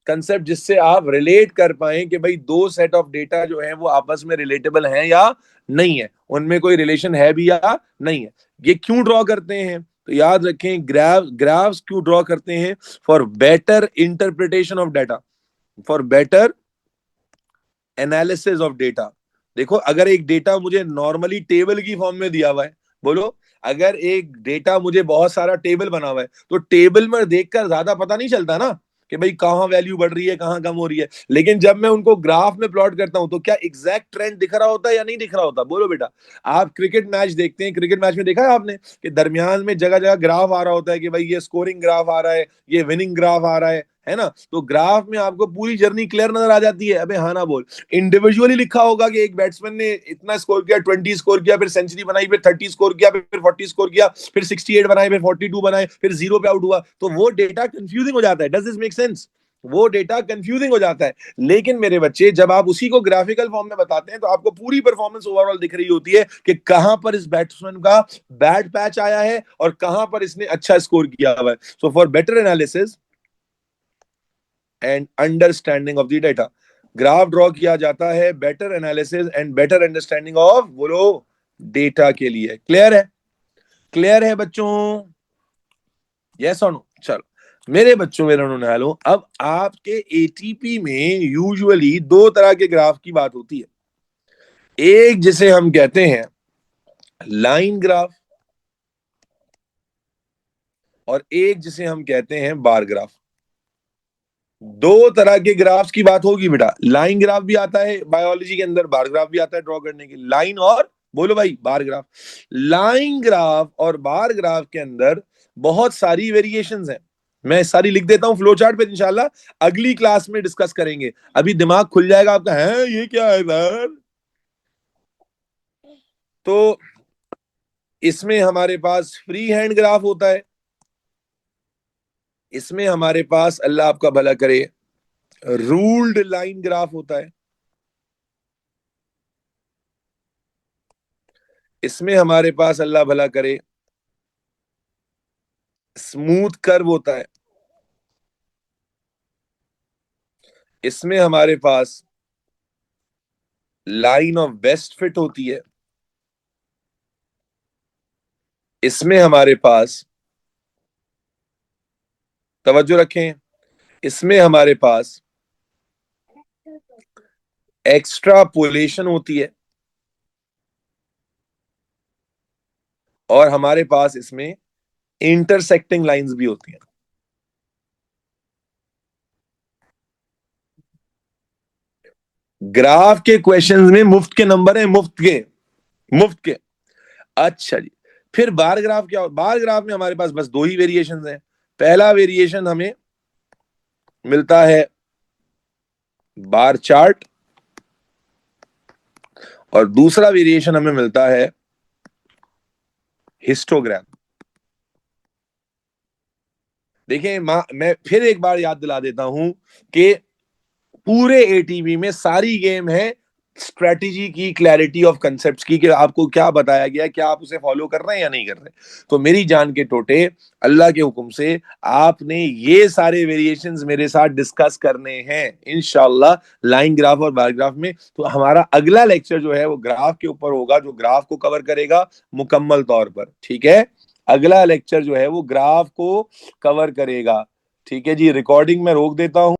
कंसेप्ट जिससे आप रिलेट कर पाए कि भाई दो सेट ऑफ डेटा जो है वो आपस में रिलेटेबल हैं या नहीं है, उनमें कोई रिलेशन है भी या नहीं है। ये क्यों ड्रॉ करते हैं? तो याद रखें, ग्राफ्स क्यों ड्रॉ करते हैं? For better interpretation of data, for better analysis of data. देखो, अगर एक डेटा मुझे नॉर्मली टेबल की फॉर्म में दिया हुआ है, बोलो, अगर एक डेटा मुझे बहुत सारा टेबल बना हुआ है, तो टेबल में देखकर ज्यादा पता नहीं चलता ना कि भाई कहाँ वैल्यू बढ़ रही है, कहाँ कम हो रही है। लेकिन जब मैं उनको ग्राफ में प्लॉट करता हूं, तो क्या एग्जैक्ट ट्रेंड दिख रहा होता है या नहीं दिख रहा होता? बोलो बेटा। आप क्रिकेट मैच देखते हैं, क्रिकेट मैच में देखा है आपने कि दरमियान में जगह जगह ग्राफ आ रहा होता है कि भाई ये स्कोरिंग ग्राफ आ रहा है, ये विनिंग ग्राफ आ रहा है ना? तो ग्राफ में आपको पूरी जर्नी क्लियर नजर आ जाती है। अबे हाँ ना बोल। इंडिविजुअली लिखा होगा कि एक बैट्समैन ने इतना स्कोर किया, 20 स्कोर किया, फिर सेंचुरी बनाई, फिर 30 स्कोर किया, फिर 40 स्कोर किया, फिर 68 बनाए, फिर 42 बनाए, फिर जीरो पे आउट हुआ, तो वो डेटा कंफ्यूजिंग हो जाता है। Does this make sense? वो डेटा कंफ्यूजिंग हो जाता है। लेकिन मेरे बच्चे, जब आप उसी को ग्राफिकल फॉर्म में बताते हैं, तो आपको पूरी परफॉर्मेंस ओवरऑल दिख रही होती है कि कहां पर इस बैट्समैन का बैड पैच आया है और कहां पर इसने अच्छा स्कोर किया हुआ है। So for better analysis and understanding of the data, graph draw किया जाता है better analysis and better understanding of, बोलो, डेटा के लिए। क्लियर है? क्लियर है बच्चों? यस और नो? चलो मेरे बच्चों, मेरे नैनो, अब आपके एटीपी में यूजुअली दो तरह के ग्राफ की बात होती है। एक जिसे हम कहते हैं लाइन ग्राफ, और एक जिसे हम कहते हैं बार ग्राफ। दो तरह के ग्राफ्स की बात होगी बेटा। लाइन ग्राफ भी आता है बायोलॉजी के अंदर, बार ग्राफ भी आता है ड्रॉ करने के लिए। लाइन और, बोलो भाई, बार ग्राफ। लाइन ग्राफ और बार ग्राफ के अंदर बहुत सारी वेरिएशंस हैं। मैं सारी लिख देता हूं फ्लो चार्ट पे, इंशाल्लाह अगली क्लास में डिस्कस करेंगे। अभी दिमाग खुल जाएगा आपका, है ये क्या है सर? तो इसमें हमारे पास फ्री हैंड ग्राफ होता है, इसमें हमारे पास अल्लाह आपका भला करे रूल्ड लाइन ग्राफ होता है, इसमें हमारे पास अल्लाह भला करे स्मूथ कर्व होता है, इसमें हमारे पास लाइन ऑफ बेस्ट फिट होती है, इसमें हमारे पास, तवज्जो रखें, इसमें हमारे पास एक्स्ट्रापोलेशन होती है, और हमारे पास इसमें इंटरसेक्टिंग लाइंस भी होती हैं। ग्राफ के क्वेश्चंस में मुफ्त के नंबर है, मुफ्त के। अच्छा जी, फिर बार ग्राफ क्या? बार ग्राफ में हमारे पास बस दो ही वेरिएशंस हैं। पहला वेरिएशन हमें मिलता है बार चार्ट, और दूसरा वेरिएशन हमें मिलता है हिस्टोग्राम। देखिए मैं फिर एक बार याद दिला देता हूं कि पूरे एटीवी में सारी गेम है स्ट्रेटेजी की, क्लैरिटी ऑफ कंसेप्ट्स की, कि आपको क्या बताया गया, क्या आप उसे फॉलो कर रहे हैं या नहीं कर रहे। तो मेरी जान के टोटे, अल्लाह के हुक्म से आपने ये सारे वेरिएशंस मेरे साथ डिस्कस करने हैं इंशाल्लाह, लाइन ग्राफ और बार ग्राफ में। तो हमारा अगला लेक्चर जो है वो ग्राफ के ऊपर होगा, जो ग्राफ को कवर करेगा मुकम्मल तौर पर, ठीक है। अगला लेक्चर जो है वो ग्राफ को कवर करेगा, ठीक है जी। रिकॉर्डिंग में रोक देता हूं।